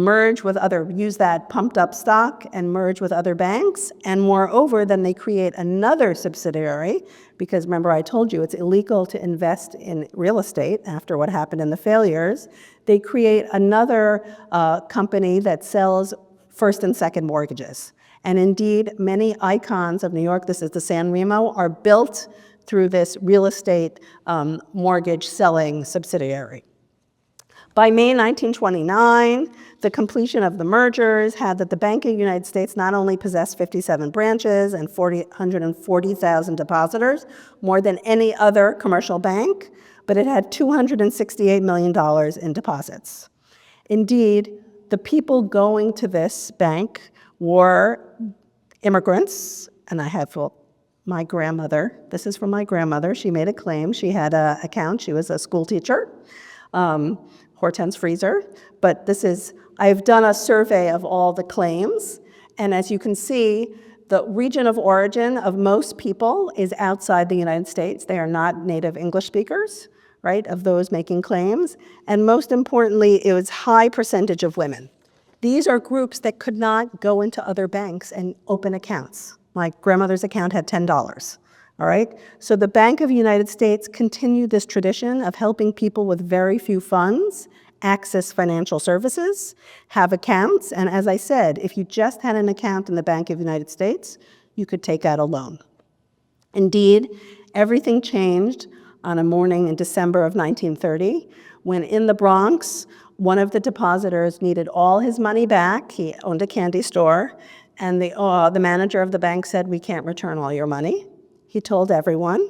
use that pumped up stock and merge with other banks. And moreover, then they create another subsidiary, because remember I told you it's illegal to invest in real estate after what happened in the failures. They create another company that sells first and second mortgages. And indeed, many icons of New York, this is the San Remo, are built through this real estate mortgage selling subsidiary. By May 1929, the completion of the mergers had that the Bank of the United States not only possessed 57 branches and 140,000 depositors, more than any other commercial bank, but it had $268 million in deposits. Indeed, the people going to this bank were immigrants, and I have my grandmother. This is from my grandmother. She made a claim. She had an account. She was a school teacher. Hortense Freezer, but I've done a survey of all the claims, and as you can see, the region of origin of most people is outside the United States. They are not native English speakers, right, of those making claims, and most importantly, it was high percentage of women. These are groups that could not go into other banks and open accounts. My grandmother's account had $10. All right, so the Bank of the United States continued this tradition of helping people with very few funds access financial services, have accounts, and as I said, if you just had an account in the Bank of the United States, you could take out a loan. Indeed, everything changed on a morning in December of 1930, when in the Bronx, one of the depositors needed all his money back. He owned a candy store, and the manager of the bank said, we can't return all your money. He told everyone.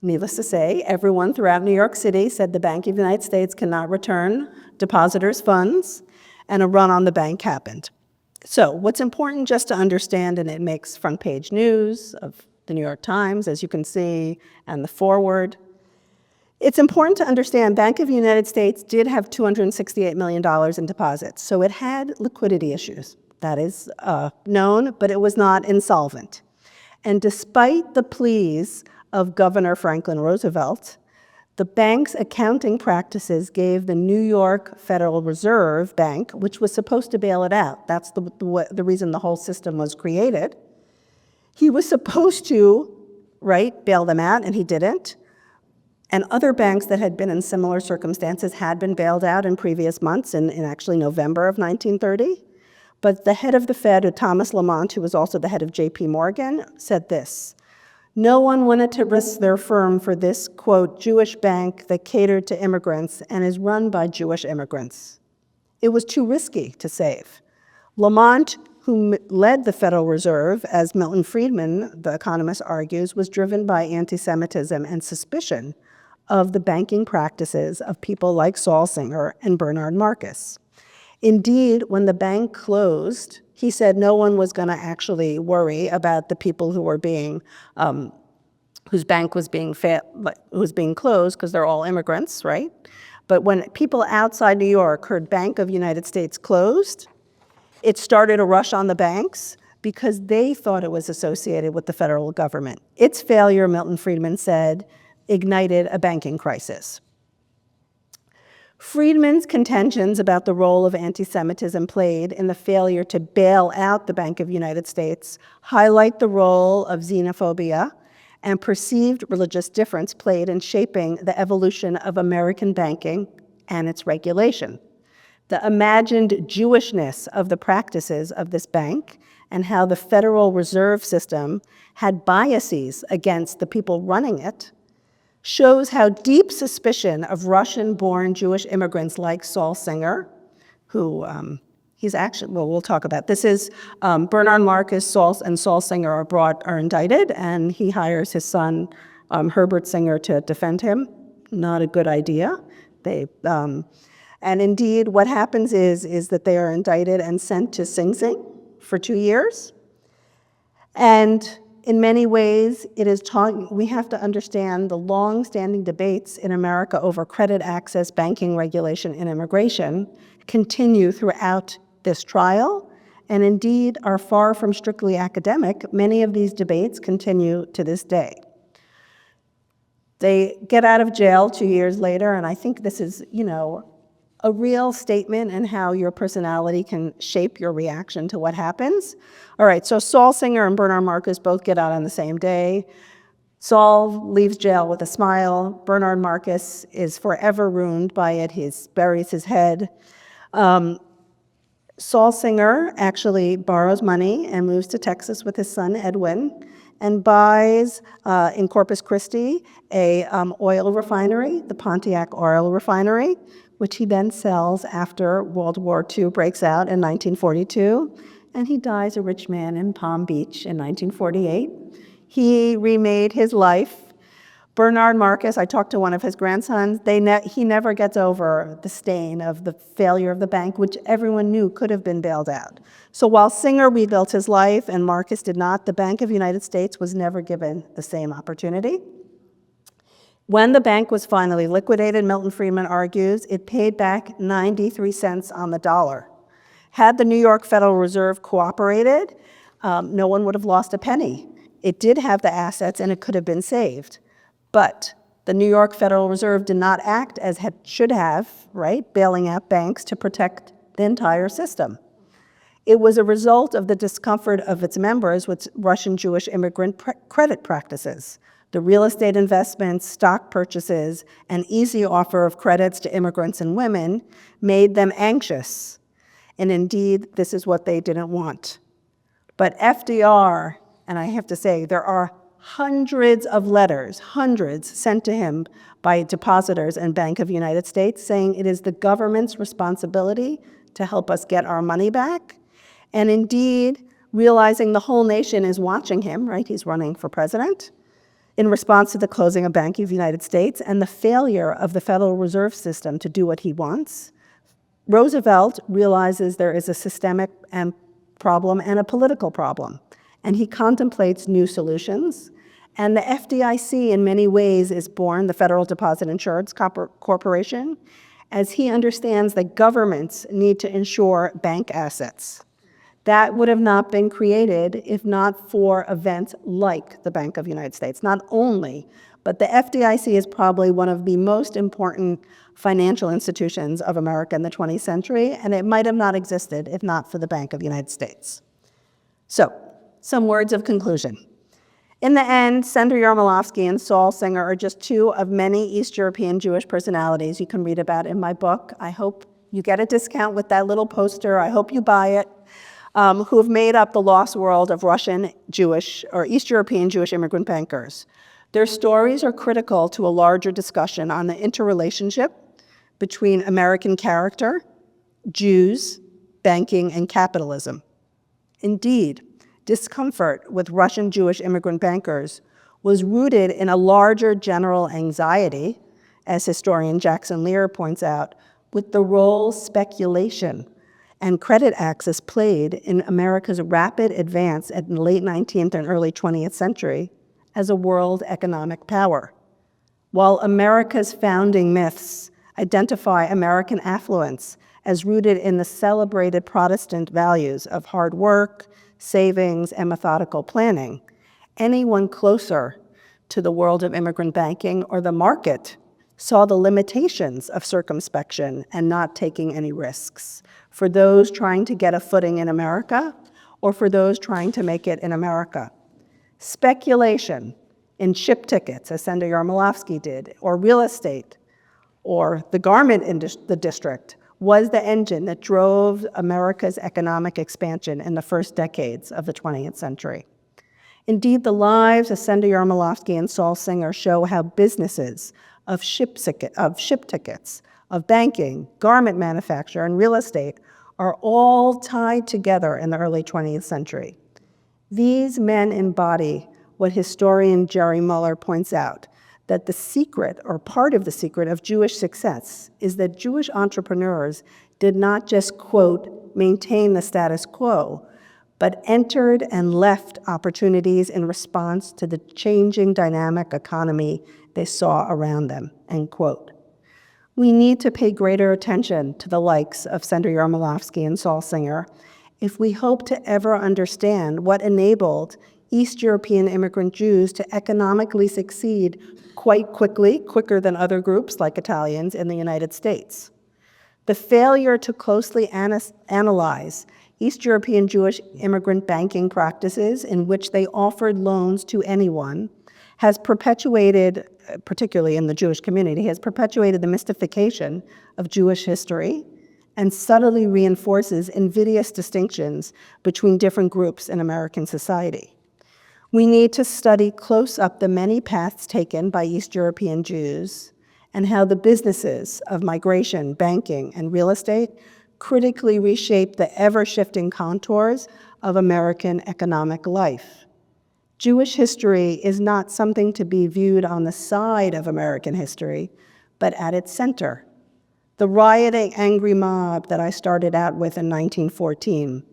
Needless to say, everyone throughout New York City said the Bank of the United States cannot return depositors' funds, and a run on the bank happened. So what's important just to understand, and it makes front page news of the New York Times, as you can see, and the forward. It's important to understand Bank of the United States did have $268 million in deposits, so it had liquidity issues. That is known, but it was not insolvent. And despite the pleas of Governor Franklin Roosevelt, the bank's accounting practices gave the New York Federal Reserve Bank, which was supposed to bail it out, that's the reason the whole system was created, he was supposed to, right, bail them out, and he didn't, And other banks that had been in similar circumstances had been bailed out in previous months, in actually November of 1930. But the head of the Fed, Thomas Lamont, who was also the head of J.P. Morgan, said this: "No one wanted to risk their firm for this, quote, Jewish bank that catered to immigrants and is run by Jewish immigrants. It was too risky to save." Lamont, who led the Federal Reserve, as Milton Friedman, the economist, argues, was driven by anti-Semitism and suspicion of the banking practices of people like Saul Singer and Bernard Marcus. Indeed, when the bank closed, he said no one was going to actually worry about the people who were being, whose bank was being closed, because they're all immigrants, right? But when people outside New York heard Bank of United States closed, it started a rush on the banks because they thought it was associated with the federal government. Its failure, Milton Friedman said, ignited a banking crisis. Friedman's contentions about the role of anti-Semitism played in the failure to bail out the Bank of United States highlight the role of xenophobia and perceived religious difference played in shaping the evolution of American banking and its regulation. The imagined Jewishness of the practices of this bank and how the Federal Reserve System had biases against the people running it shows how deep suspicion of Russian-born Jewish immigrants like Saul Singer, who he's actually, well, we'll talk about. This is Bernard Marcus and Saul Singer are indicted, and he hires his son, Herbert Singer, to defend him. Not a good idea. And indeed, what happens is that they are indicted and sent to Sing Sing for 2 years. And in many ways, we have to understand the long-standing debates in America over credit access, banking regulation, and immigration continue throughout this trial, and indeed are far from strictly academic. Many of these debates continue to this day. They get out of jail 2 years later, and I think this is, a real statement in how your personality can shape your reaction to what happens. All right, so Saul Singer and Bernard Marcus both get out on the same day. Saul leaves jail with a smile. Bernard Marcus is forever ruined by it. He buries his head. Saul Singer actually borrows money and moves to Texas with his son Edwin and buys in Corpus Christi a oil refinery, the Pontiac Oil Refinery, which he then sells after World War II breaks out in 1942, and he dies a rich man in Palm Beach in 1948. He remade his life. Bernard Marcus, I talked to one of his grandsons, he never gets over the stain of the failure of the bank, which everyone knew could have been bailed out. So while Singer rebuilt his life and Marcus did not, the Bank of United States was never given the same opportunity. When the bank was finally liquidated, Milton Friedman argues, it paid back 93 cents on the dollar. Had the New York Federal Reserve cooperated, no one would have lost a penny. It did have the assets and it could have been saved. But the New York Federal Reserve did not act as it should have, right, bailing out banks to protect the entire system. It was a result of the discomfort of its members with Russian Jewish immigrant credit practices. The real estate investments, stock purchases, and easy offer of credits to immigrants and women made them anxious. And indeed, this is what they didn't want. But FDR, and I have to say, there are hundreds of letters, sent to him by depositors and Bank of United States saying it is the government's responsibility to help us get our money back. And indeed, realizing the whole nation is watching him, right? He's running for president. In response to the closing of Bank of United States and the failure of the Federal Reserve System to do what he wants, Roosevelt realizes there is a systemic problem and a political problem, and he contemplates new solutions. And the FDIC, in many ways, is born, the Federal Deposit Insurance Corporation, as he understands that governments need to insure bank assets. That would have not been created if not for events like the Bank of the United States. Not only, but the FDIC is probably one of the most important financial institutions of America in the 20th century, and it might have not existed if not for the Bank of the United States. So, some words of conclusion. In the end, Sender Yarmolofsky and Saul Singer are just two of many East European Jewish personalities you can read about in my book. I hope you get a discount with that little poster. I hope you buy it. Who have made up the lost world of Russian Jewish or East European Jewish immigrant bankers. Their stories are critical to a larger discussion on the interrelationship between American character, Jews, banking, and capitalism. Indeed, discomfort with Russian Jewish immigrant bankers was rooted in a larger general anxiety, as historian Jackson Lear points out, with the role speculation and credit access played in America's rapid advance in the late 19th and early 20th century as a world economic power. While America's founding myths identify American affluence as rooted in the celebrated Protestant values of hard work, savings, and methodical planning, anyone closer to the world of immigrant banking or the market saw the limitations of circumspection and not taking any risks for those trying to get a footing in America or for those trying to make it in America. Speculation in ship tickets, as Sender Yarmolofsky did, or real estate, or the garment district, was the engine that drove America's economic expansion in the first decades of the 20th century. Indeed, the lives of Sender Yarmolofsky and Saul Singer show how businesses of ship tickets, of banking, garment manufacture, and real estate are all tied together in the early 20th century. These men embody what historian Jerry Muller points out, that the secret, or part of the secret, of Jewish success is that Jewish entrepreneurs did not just, quote, maintain the status quo, but entered and left opportunities in response to the changing dynamic economy they saw around them, end quote. We need to pay greater attention to the likes of Sender Yarmolofsky and Saul Singer if we hope to ever understand what enabled East European immigrant Jews to economically succeed quite quickly, quicker than other groups like Italians in the United States. The failure to closely analyze East European Jewish immigrant banking practices in which they offered loans to anyone has perpetuated, particularly in the Jewish community, has perpetuated the mystification of Jewish history and subtly reinforces invidious distinctions between different groups in American society. We need to study close up the many paths taken by East European Jews and how the businesses of migration, banking, and real estate critically reshape the ever-shifting contours of American economic life. Jewish history is not something to be viewed on the side of American history, but at its center. The rioting, angry mob that I started out with in 1914,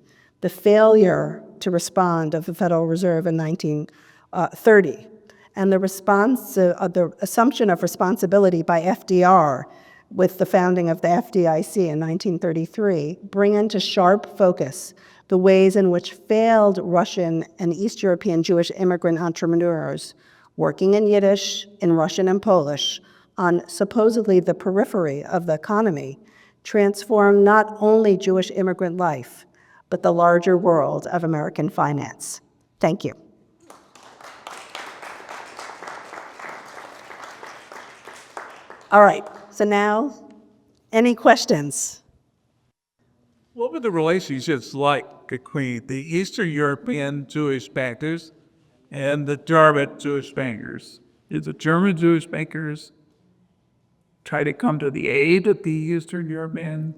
the failure to respond of the Federal Reserve in 1930, and the assumption of responsibility by FDR with the founding of the FDIC in 1933 bring into sharp focus the ways in which failed Russian and East European Jewish immigrant entrepreneurs working in Yiddish, in Russian and Polish, on supposedly the periphery of the economy, transformed not only Jewish immigrant life, but the larger world of American finance. Thank you. All right, so now, any questions?
What were the relationships like between the Eastern European Jewish bankers and the German Jewish bankers? Did the German Jewish bankers try to come to the aid of the Eastern European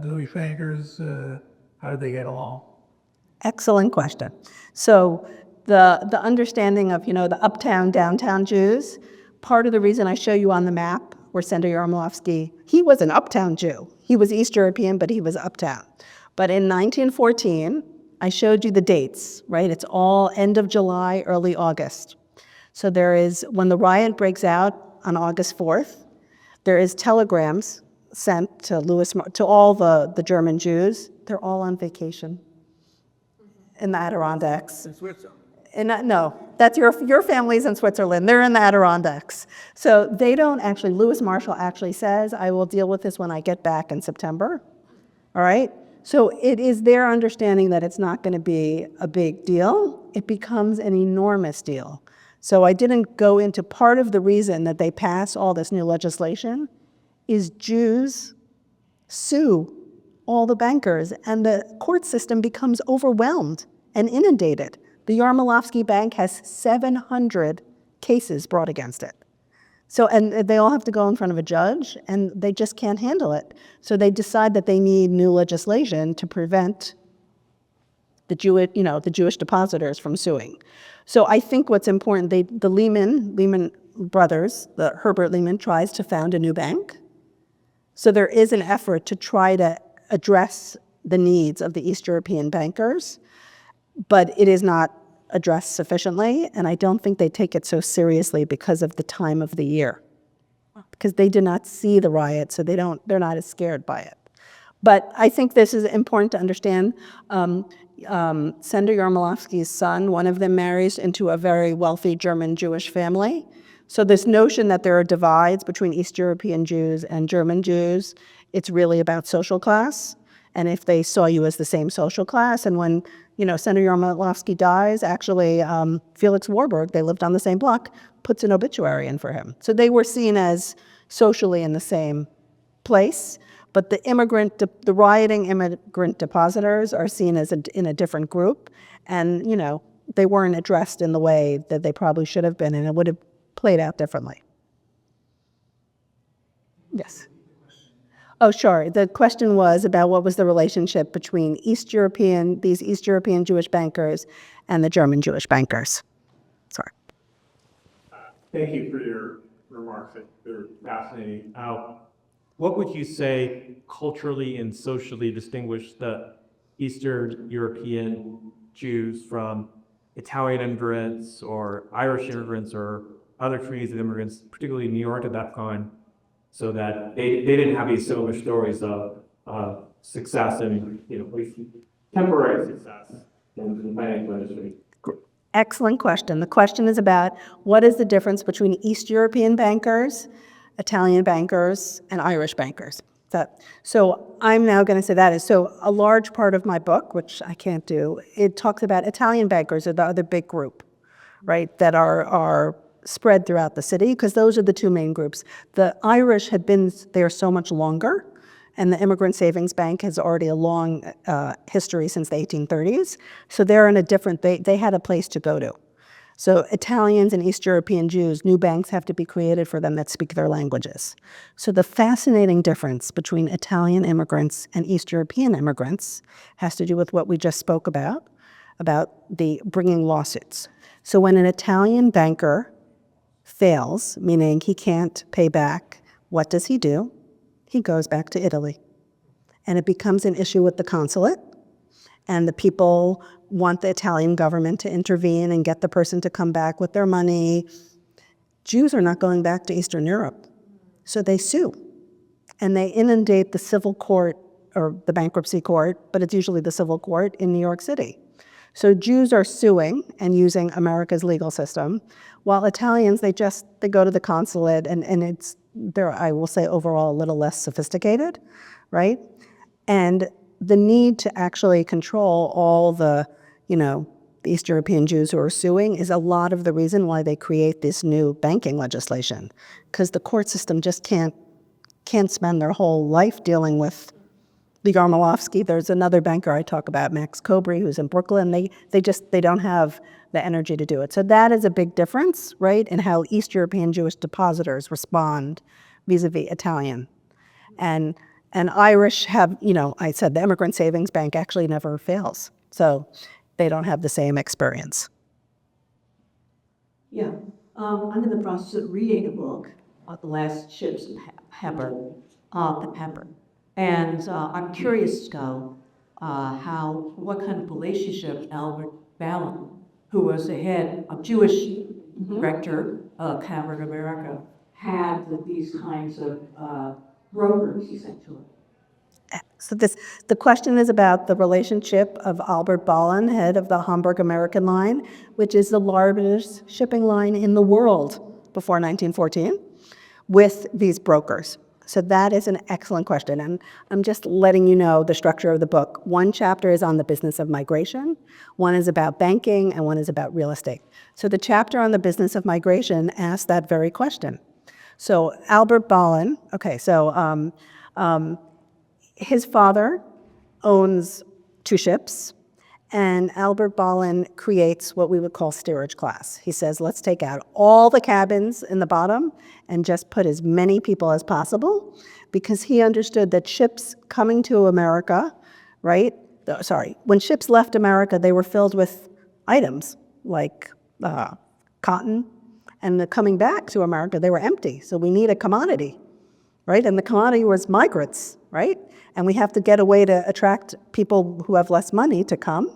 Jewish bankers? How did they get along?
Excellent question. So the understanding of, the uptown, downtown Jews, part of the reason I show you on the map where Sender Yarmolofsky, he was an uptown Jew. He was East European, but he was uptown. But in 1914, I showed you the dates, right? It's all end of July, early August. So there is, when the riot breaks out on August 4th, there is telegrams sent to all the German Jews. They're all on vacation in the Adirondacks.
In Switzerland.
No, that's your family's in Switzerland. They're in the Adirondacks. So they don't actually, Louis Marshall actually says, I will deal with this when I get back in September. All right? So it is their understanding that it's not going to be a big deal. It becomes an enormous deal. So I didn't go into part of the reason that they pass all this new legislation is Jews sue all the bankers, and the court system becomes overwhelmed and inundated. The Yarmolinsky Bank has 700 cases brought against it. So, and they all have to go in front of a judge, and they just can't handle it. So they decide that they need new legislation to prevent the Jewish depositors from suing. So I think what's important, the Lehman brothers, the Herbert Lehman tries to found a new bank. So there is an effort to try to address the needs of the East European bankers, but it is not addressed sufficiently, and I don't think they take it so seriously because of the time of the year. Because they did not see the riot, so they're not as scared by it. But I think this is important to understand. Senator Yarmolinsky's son, one of them marries into a very wealthy German Jewish family. So this notion that there are divides between East European Jews and German Jews, it's really about social class. And if they saw you as the same social class, and when Senator Yarmolinsky dies, actually Felix Warburg, they lived on the same block, puts an obituary in for him. So they were seen as socially in the same place, but the rioting immigrant depositors are seen as in a different group, and they weren't addressed in the way that they probably should have been, and it would have played out differently. Yes. Oh, sure. The question was about what was the relationship between these East European Jewish bankers and the German Jewish bankers. Sorry.
Thank you for your remarks. They're fascinating. What would you say culturally and socially distinguish the Eastern European Jews from Italian immigrants or Irish immigrants or other communities of immigrants, particularly New York at that time, so that they didn't have these similar stories of success and temporary success in the financial industry?
Excellent question. The question is about what is the difference between East European bankers, Italian bankers, and Irish bankers. So I'm now going to say that is, so a large part of my book, which I can't do, it talks about Italian bankers are the other big group, right, that are spread throughout the city, because those are the two main groups. The Irish had been there so much longer, and the Immigrant Savings Bank has already a long history since the 1830s. So they're in a different, they had a place to go to. So Italians and East European Jews, new banks have to be created for them that speak their languages. So the fascinating difference between Italian immigrants and East European immigrants has to do with what we just spoke about the bringing lawsuits. So when an Italian banker fails, meaning he can't pay back, what does he do? He goes back to Italy. And it becomes an issue with the consulate, and the people want the Italian government to intervene and get the person to come back with their money. Jews are not going back to Eastern Europe, so they sue. And they inundate the civil court or the bankruptcy court, but it's usually the civil court in New York City. So Jews are suing and using America's legal system, while Italians, they go to the consulate, and they're, I will say, overall a little less sophisticated, right? And the need to actually control all the East European Jews who are suing is a lot of the reason why they create this new banking legislation, because the court system just can't spend their whole life dealing with the Yarmolinsky. There's another banker I talk about, Max Kobrin, who's in Brooklyn. They don't have the energy to do it. So that is a big difference, right, in how East European Jewish depositors respond vis-a-vis Italian. And Irish have, I said the Immigrant Savings Bank actually never fails. So they don't have the same experience.
Yeah, I'm in the process of reading a book, The Last Ships of Pepper, and I'm curious to know what kind of relationship Albert Ballin, who was the head of Jewish director of Knapp America, had with these kinds of brokers, essentially.
So the question is about the relationship of Albert Ballin, head of the Hamburg American Line, which is the largest shipping line in the world before 1914, with these brokers. So that is an excellent question. And I'm just letting you know the structure of the book. One chapter is on the business of migration, one is about banking, and one is about real estate. So the chapter on the business of migration asks that very question. So Albert Ballin, okay, so his father owns 2 ships, and Albert Ballin creates what we would call steerage class. He says, let's take out all the cabins in the bottom and just put as many people as possible, because he understood that ships coming to America, right? When ships left America, they were filled with items like cotton, and coming back to America, they were empty. So we need a commodity, right? And the commodity was migrants, right? And we have to get a way to attract people who have less money to come.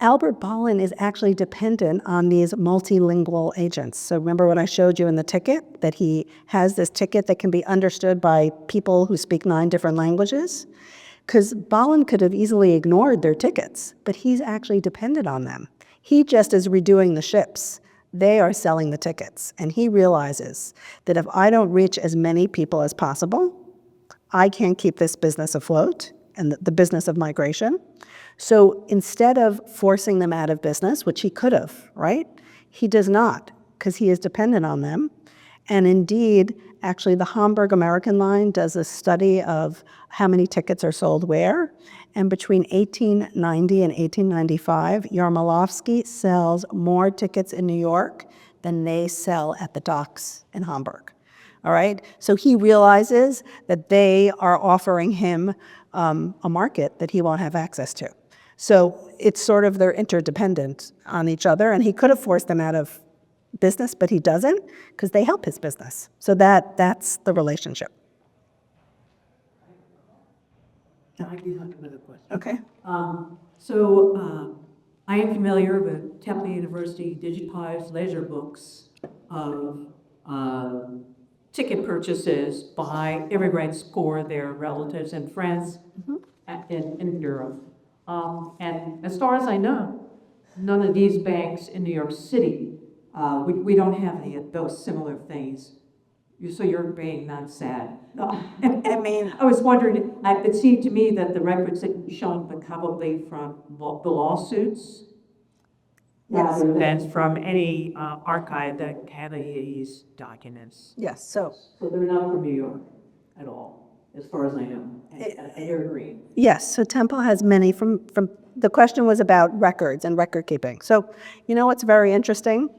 Albert Ballin is actually dependent on these multilingual agents. So remember what I showed you in the ticket, that he has this ticket that can be understood by people who speak 9 different languages? Because Ballin could have easily ignored their tickets, but he's actually dependent on them. He just is redoing the ships. They are selling the tickets. And he realizes that if I don't reach as many people as possible, I can't keep this business afloat and the business of migration. So instead of forcing them out of business, which he could have, right? He does not, because he is dependent on them. And indeed, actually, the Hamburg American line does a study of how many tickets are sold where. And between 1890 and 1895, Yarmolinsky sells more tickets in New York than they sell at the docks in Hamburg. All right? So he realizes that they are offering him a market that he won't have access to. So it's sort of they're interdependent on each other, and he could have forced them out of business, but he doesn't, because they help his business. So that's the relationship.
I do have another question.
Okay.
I am familiar with Temple University digitized ledger books of ticket purchases by immigrants for their relatives and friends in Europe. And as far as I know, none of these banks in New York City, we don't have any of those similar things. So you're being not sad. No.
I mean,
I was wondering, it seemed to me that the records that you shown were probably from the lawsuits, rather than from any archive that had these documents.
yes, so
So they're not from New York at all, as far as I know. I agree.
yes, so Temple has many from the question was about records and record keeping. So you know what's very interesting,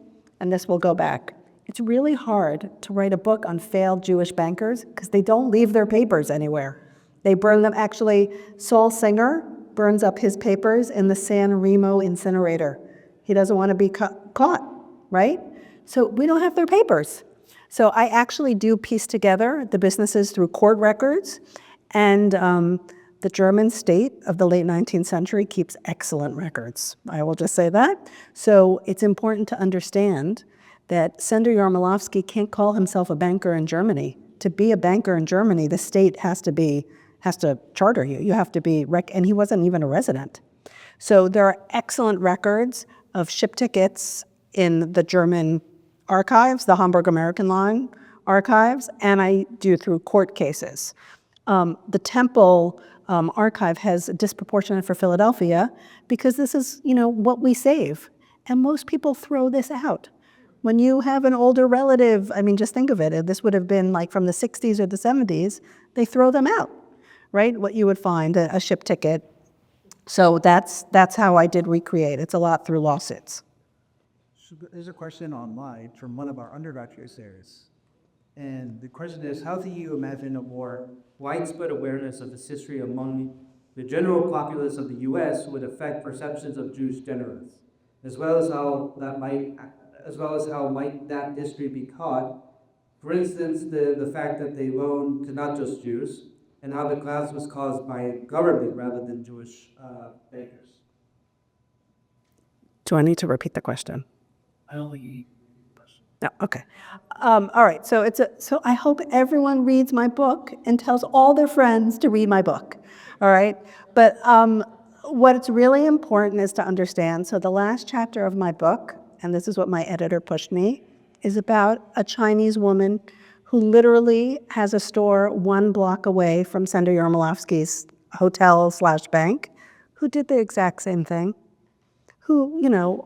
and this will go back. It's really hard to write a book on failed Jewish bankers because they don't leave their papers anywhere. They burn them. Actually, Saul Singer burns up his papers in the San Remo incinerator. He doesn't want to be caught, right? So we don't have their papers. So I actually do piece together the businesses through court records, and the German state of the late 19th century keeps excellent records. I will just say that. So it's important to understand that Sender Yarmolinsky can't call himself a banker in Germany. To be a banker in Germany, the state has to charter you. You have to be, and he wasn't even a resident. So there are excellent records of ship tickets in the German archives, the Hamburg American Line archives, and I do through court cases. The Temple archive has disproportionate for Philadelphia because this is, what we save. And most people throw this out. When you have an older relative, I mean, just think of it. This would have been like from the 60s or the 70s. They throw them out, right? What you would find, a ship ticket. So that's how I did recreate. It's a lot through lawsuits.
So there's a question online from one of our undergraduate series. And the question is, how do you imagine a more widespread awareness of this history among the general populace of the US would affect perceptions of Jewish generals, as well as how might that history be caught? For instance, the fact that they loaned to not just Jews, and how the collapse was caused by government rather than Jewish bankers.
Do I need to repeat the question?
I don't think you.
No, okay. All right, so so I hope everyone reads my book and tells all their friends to read my book, all right? But what's really important is to understand, so the last chapter of my book, and this is what my editor pushed me, is about a Chinese woman who literally has a store 1 block away from Senator Yarmolofsky's hotel/bank, who did the exact same thing, who,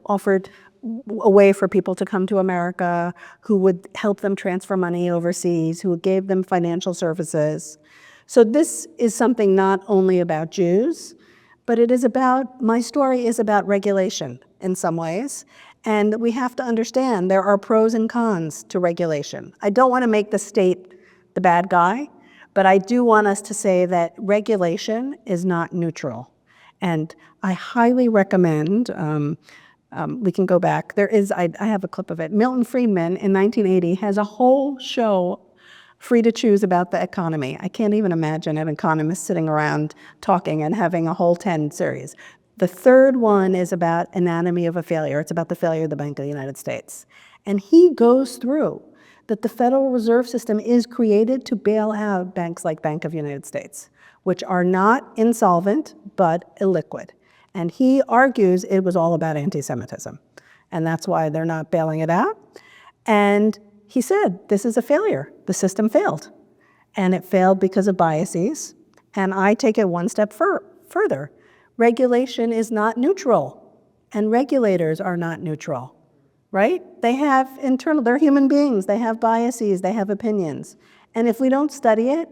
offered a way for people to come to America, who would help them transfer money overseas, who gave them financial services. So this is something not only about Jews, but my story is about regulation in some ways. And we have to understand there are pros and cons to regulation. I don't want to make the state the bad guy, but I do want us to say that regulation is not neutral. And I highly recommend, we can go back. I have a clip of it. Milton Friedman in 1980 has a whole show, Free to Choose, about the economy. I can't even imagine an economist sitting around talking and having a whole 10 series. The third one is about anatomy of a failure. It's about the failure of the Bank of the United States. And he goes through that the Federal Reserve System is created to bail out banks like Bank of the United States, which are not insolvent, but illiquid. And he argues it was all about anti-Semitism. And that's why they're not bailing it out. And he said, this is a failure. The system failed. And it failed because of biases. And I take it one step further. Regulation is not neutral. And regulators are not neutral, right? They're human beings. They have biases. They have opinions. And if we don't study it,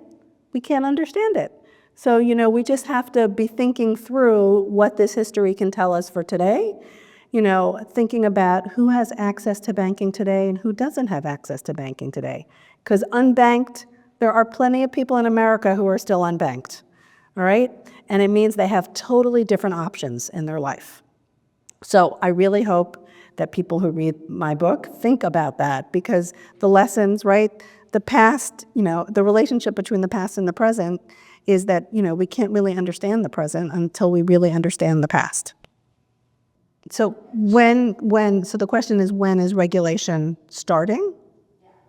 we can't understand it. So, we just have to be thinking through what this history can tell us for today, thinking about who has access to banking today and who doesn't have access to banking today. Because unbanked, there are plenty of people in America who are still unbanked, all right? And it means they have totally different options in their life. So I really hope that people who read my book think about that, because the lessons, right? The past, the relationship between the past and the present is that, we can't really understand the present until we really understand the past. So so the question is, when is regulation starting?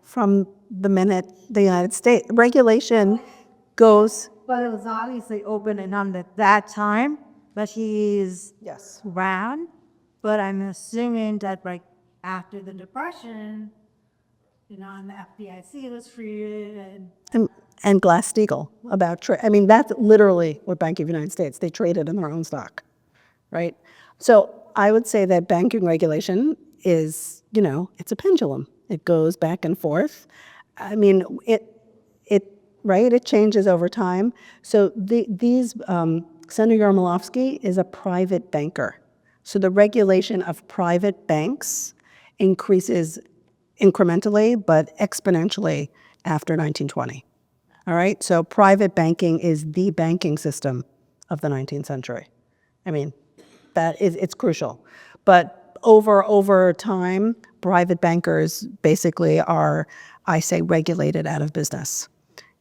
From the minute the United States, regulation goes.
But it was obviously open and on at that time, but he's
Yes.
around. But I'm assuming that after the Depression, and the FDIC was created.
And Glass-Steagall about trade. I mean, that's literally what Bank of the United States, they traded in their own stock, right? So I would say that banking regulation is, it's a pendulum. It goes back and forth. I mean, it changes over time. So Senator Yarmolofsky is a private banker. So the regulation of private banks increases incrementally, but exponentially after 1920. All right, so private banking is the banking system of the 19th century. I mean, it's crucial. But over time, private bankers basically are, I say, regulated out of business.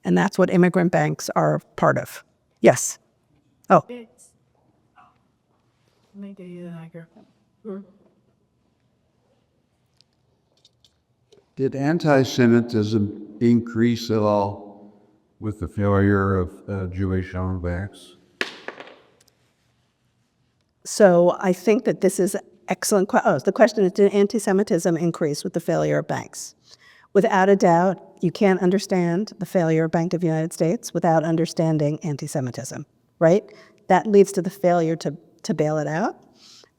And that's what immigrant banks are part of. Yes. Oh.
Did anti-Semitism increase at all with the failure of Jewish-owned banks?
So I think that this is excellent. The question is, did anti-Semitism increase with the failure of banks? Without a doubt, you can't understand the failure of Bank of the United States without understanding anti-Semitism, right? That leads to the failure to bail it out.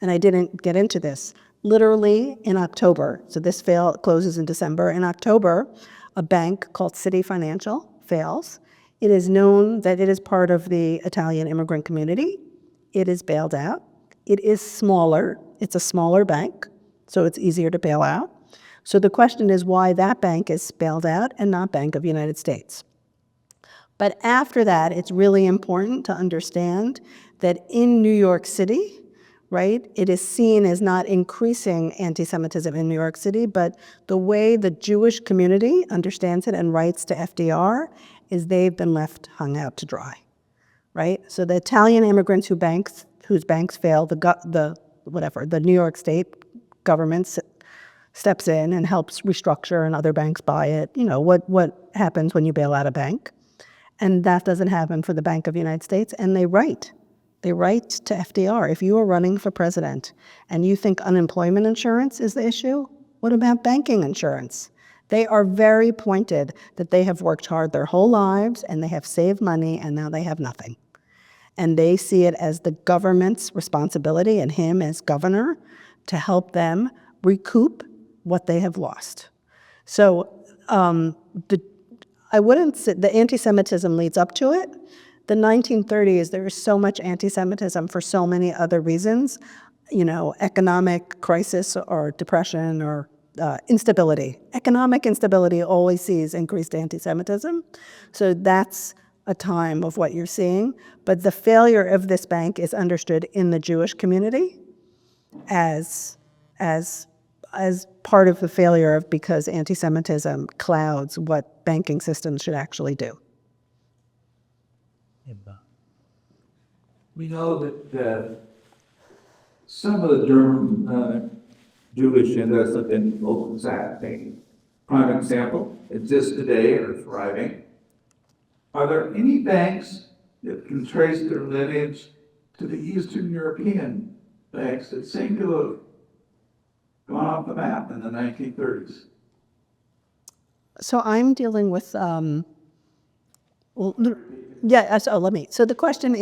And I didn't get into this. Literally in October, so this closes in December. In October, a bank called Citi Financial fails. It is known that it is part of the Italian immigrant community. It is bailed out. It is smaller. It's a smaller bank, so it's easier to bail out. So the question is why that bank is bailed out and not Bank of the United States. But after that, it's really important to understand that in New York City, right, it is seen as not increasing anti-Semitism in New York City, but the way the Jewish community understands it and writes to FDR is they've been left hung out to dry, right? So the Italian immigrants whose banks fail, the New York State government steps in and helps restructure and other banks buy it. What happens when you bail out a bank? And that doesn't happen for the Bank of the United States, and they write to FDR, if you are running for president and you think unemployment insurance is the issue, what about banking insurance? They are very pointed that they have worked hard their whole lives and they have saved money and now they have nothing. And they see it as the government's responsibility and him as governor to help them recoup what they have lost. So I wouldn't say the anti-Semitism leads up to it. The 1930s, there is so much anti-Semitism for so many other reasons, economic crisis or depression or instability. Economic instability always sees increased anti-Semitism. So that's a time of what you're seeing. But the failure of this bank is understood in the Jewish community as part of the failure of because anti-Semitism clouds what banking systems should actually do.
We know that some of the German Jewish investment in Goldman Sachs, prime example, exists today or thriving. Are there any banks that can trace their lineage to the Eastern European banks that seem to have gone off the map in the 1930s?
So I'm dealing with, so the question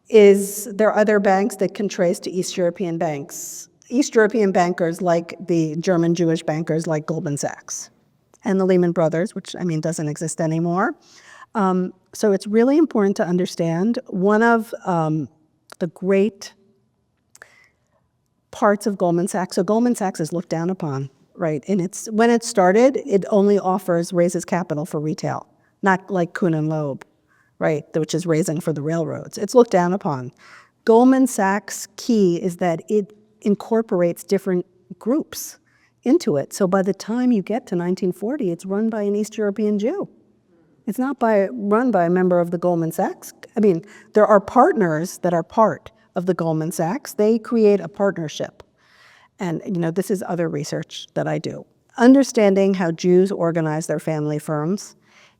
is there other banks that can trace to East European banks? East European bankers like the German Jewish bankers like Goldman Sachs and the Lehman Brothers, which doesn't exist anymore. So it's really important to understand one of the great parts of Goldman Sachs. So Goldman Sachs is looked down upon, right? And when it started, it only raises capital for retail, not like Kuhn and Loeb, right, which is raising for the railroads. It's looked down upon. Goldman Sachs' key is that it incorporates different groups into it. So by the time you get to 1940, it's run by an East European Jew. It's not run by a member of the Goldman Sachs. There are partners that are part of the Goldman Sachs. They create a partnership. And, this is other research that I do. Understanding how Jews organize their family firms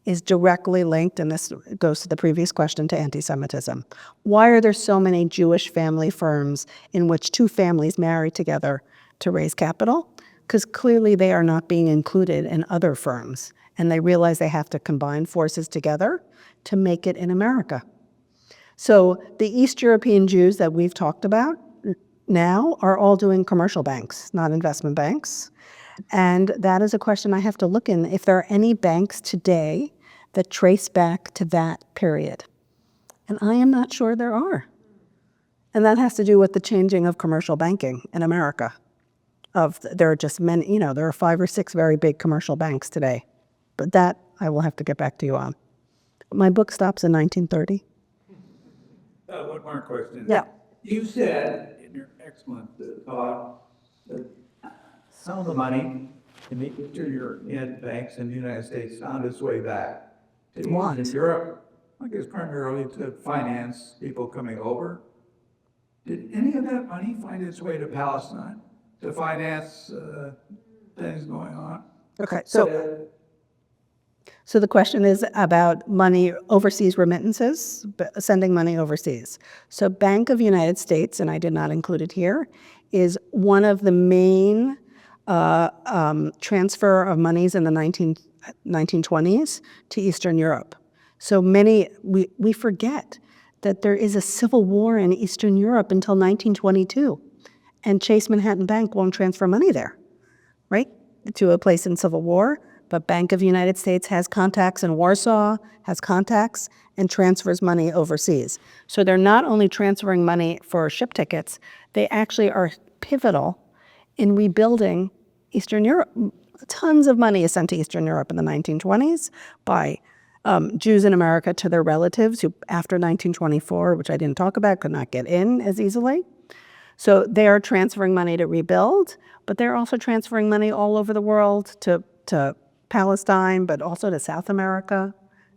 is directly linked, and this goes to the previous question, to anti-Semitism. Why are there so many Jewish family firms in which two families marry together to raise capital? Because clearly they are not being included in other firms, and they realize they have to combine forces together to make it in America. So the East European Jews that we've talked about now are all doing commercial banks, not investment banks. And that is a question I have to look in, if there are any banks today that trace back to that period. And I am not sure there are. And that has to do with the changing of commercial banking in America. There are just many, there are 5 or 6 very big commercial banks today. But that I will have to get back to you on. My book stops in 1930.
One more question.
Yeah.
You said in your excellent talk that some of the money in the Eastern European banks in the United States found its way back to Eastern Europe, I guess primarily to finance people coming over. Did any of that money find its way to Palestine to finance things going on?
Okay, so the question is about money, overseas remittances, sending money overseas. So Bank of United States, and I did not include it here, is one of the main transfer of monies in the 1920s to Eastern Europe. So we forget that there is a civil war in Eastern Europe until 1922, and Chase Manhattan Bank won't transfer money there, right, to a place in civil war. But Bank of the United States has contacts in Warsaw, has contacts, and transfers money overseas. So they're not only transferring money for ship tickets, they actually are pivotal in rebuilding Eastern Europe. Tons of money is sent to Eastern Europe in the 1920s by Jews in America to their relatives who, after 1924, which I didn't talk about, could not get in as easily. So they are transferring money to rebuild, but they're also transferring money all over the world to Palestine, but also to South America.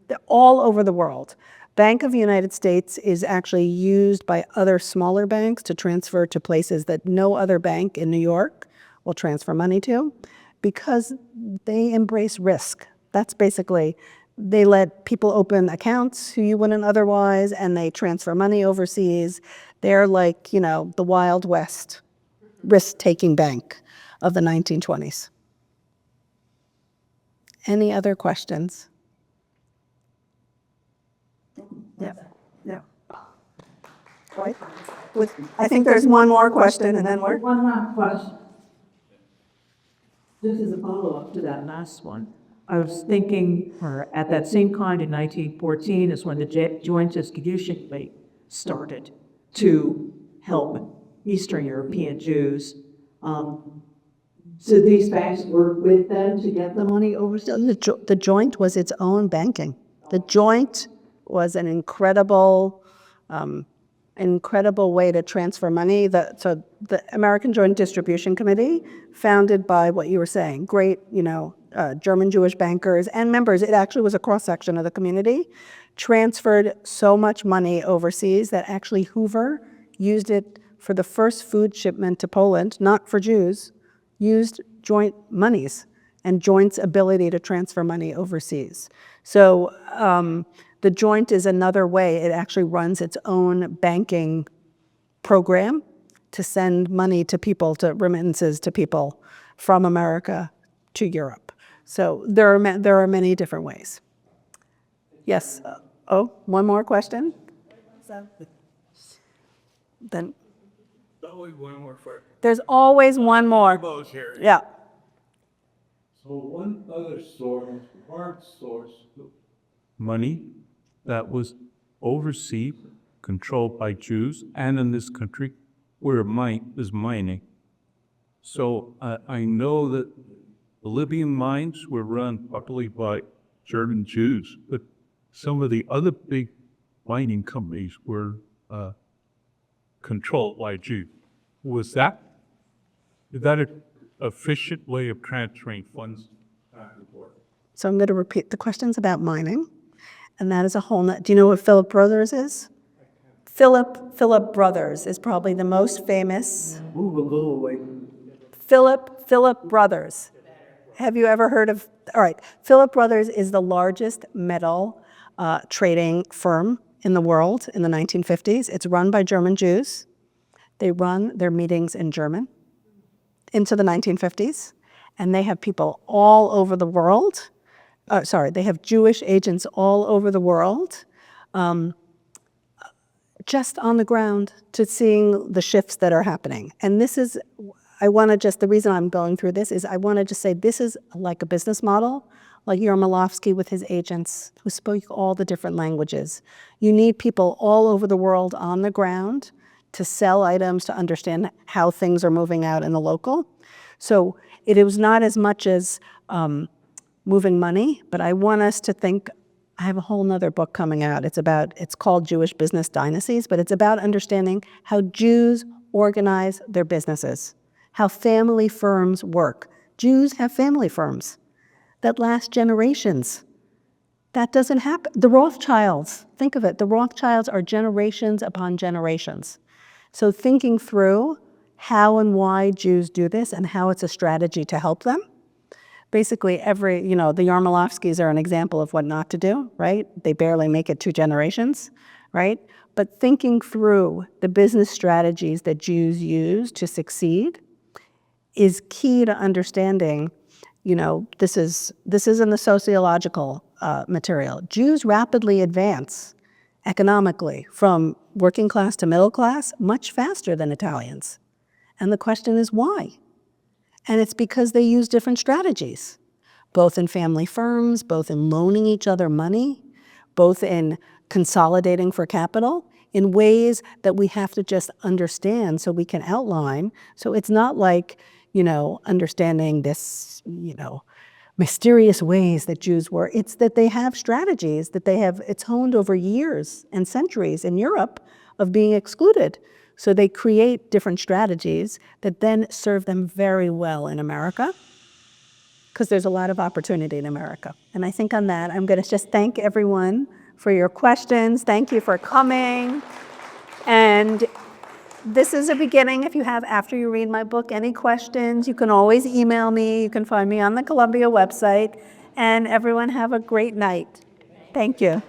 They're all over the world. Bank of the United States is actually used by other smaller banks to transfer to places that no other bank in New York will transfer money to because they embrace risk. That's basically, they let people open accounts who you wouldn't otherwise, and they transfer money overseas. They're like, the Wild West risk-taking bank of the 1920s. Any other questions? Yeah, yeah. Right. I think there's one more question and then we're.
One last question. This is a follow-up to that last one. I was thinking, or at that same time in 1914 is when the Joint Distribution League started to help Eastern European Jews. So these banks work with them to get the money overseas?
The Joint was its own banking. The Joint was an incredible way to transfer money. So the American Joint Distribution Committee, founded by what you were saying, great, German Jewish bankers and members, it actually was a cross-section of the community, transferred so much money overseas that actually Hoover used it for the first food shipment to Poland, not for Jews, used joint monies and Joint's ability to transfer money overseas. So the Joint is another way. It actually runs its own banking program to send money to people, to remittances to people from America to Europe. So there are many different ways. Yes. One more question? Then
Only one more for
there's always one more.
those here.
Yeah.
So one other source, hard source, money that was overseas, controlled by Jews, and in this country, where is mining. So I know that the Libyan mines were run partly by German Jews, but some of the other big mining companies were controlled by Jews. Is that an efficient way of transferring funds back and forth?
So I'm going to repeat the questions about mining, and that is a whole do you know what Philip Brothers is? Philip Brothers is probably the most famous.
Move a little away.
Philip Brothers. Have you ever heard of? All right, Philip Brothers is the largest metal trading firm in the world in the 1950s. It's run by German Jews. They run their meetings in German into the 1950s, and they have people all over the world. They have Jewish agents all over the world, just on the ground to seeing the shifts that are happening. And this is, the reason I'm going through this is I want to just say this is like a business model, like Yarmolofsky with his agents who spoke all the different languages. You need people all over the world on the ground to sell items, to understand how things are moving out in the local. So it was not as much as moving money, but I want us to think, I have a whole nother book coming out. It's called Jewish Business Dynasties, but it's about understanding how Jews organize their businesses, how family firms work. Jews have family firms that last generations. That doesn't happen. The Rothschilds, think of it, the Rothschilds are generations upon generations. So thinking through how and why Jews do this and how it's a strategy to help them. Basically the Yarmolofskys are an example of what not to do, right? They barely make it 2 generations, right? But thinking through the business strategies that Jews use to succeed is key to understanding, this is in the sociological material. Jews rapidly advance economically from working class to middle class much faster than Italians. And the question is why? And it's because they use different strategies, both in family firms, both in loaning each other money, both in consolidating for capital, in ways that we have to just understand so we can outline. So it's not like, understanding this, mysterious ways that Jews were. It's that they have strategies that it's honed over years and centuries in Europe of being excluded. So they create different strategies that then serve them very well in America, because there's a lot of opportunity in America. And I think on that, I'm going to just thank everyone for your questions. Thank you for coming. And this is a beginning. If you have, after you read my book, any questions, you can always email me. You can find me on the Columbia website. And everyone have a great night. Thank you.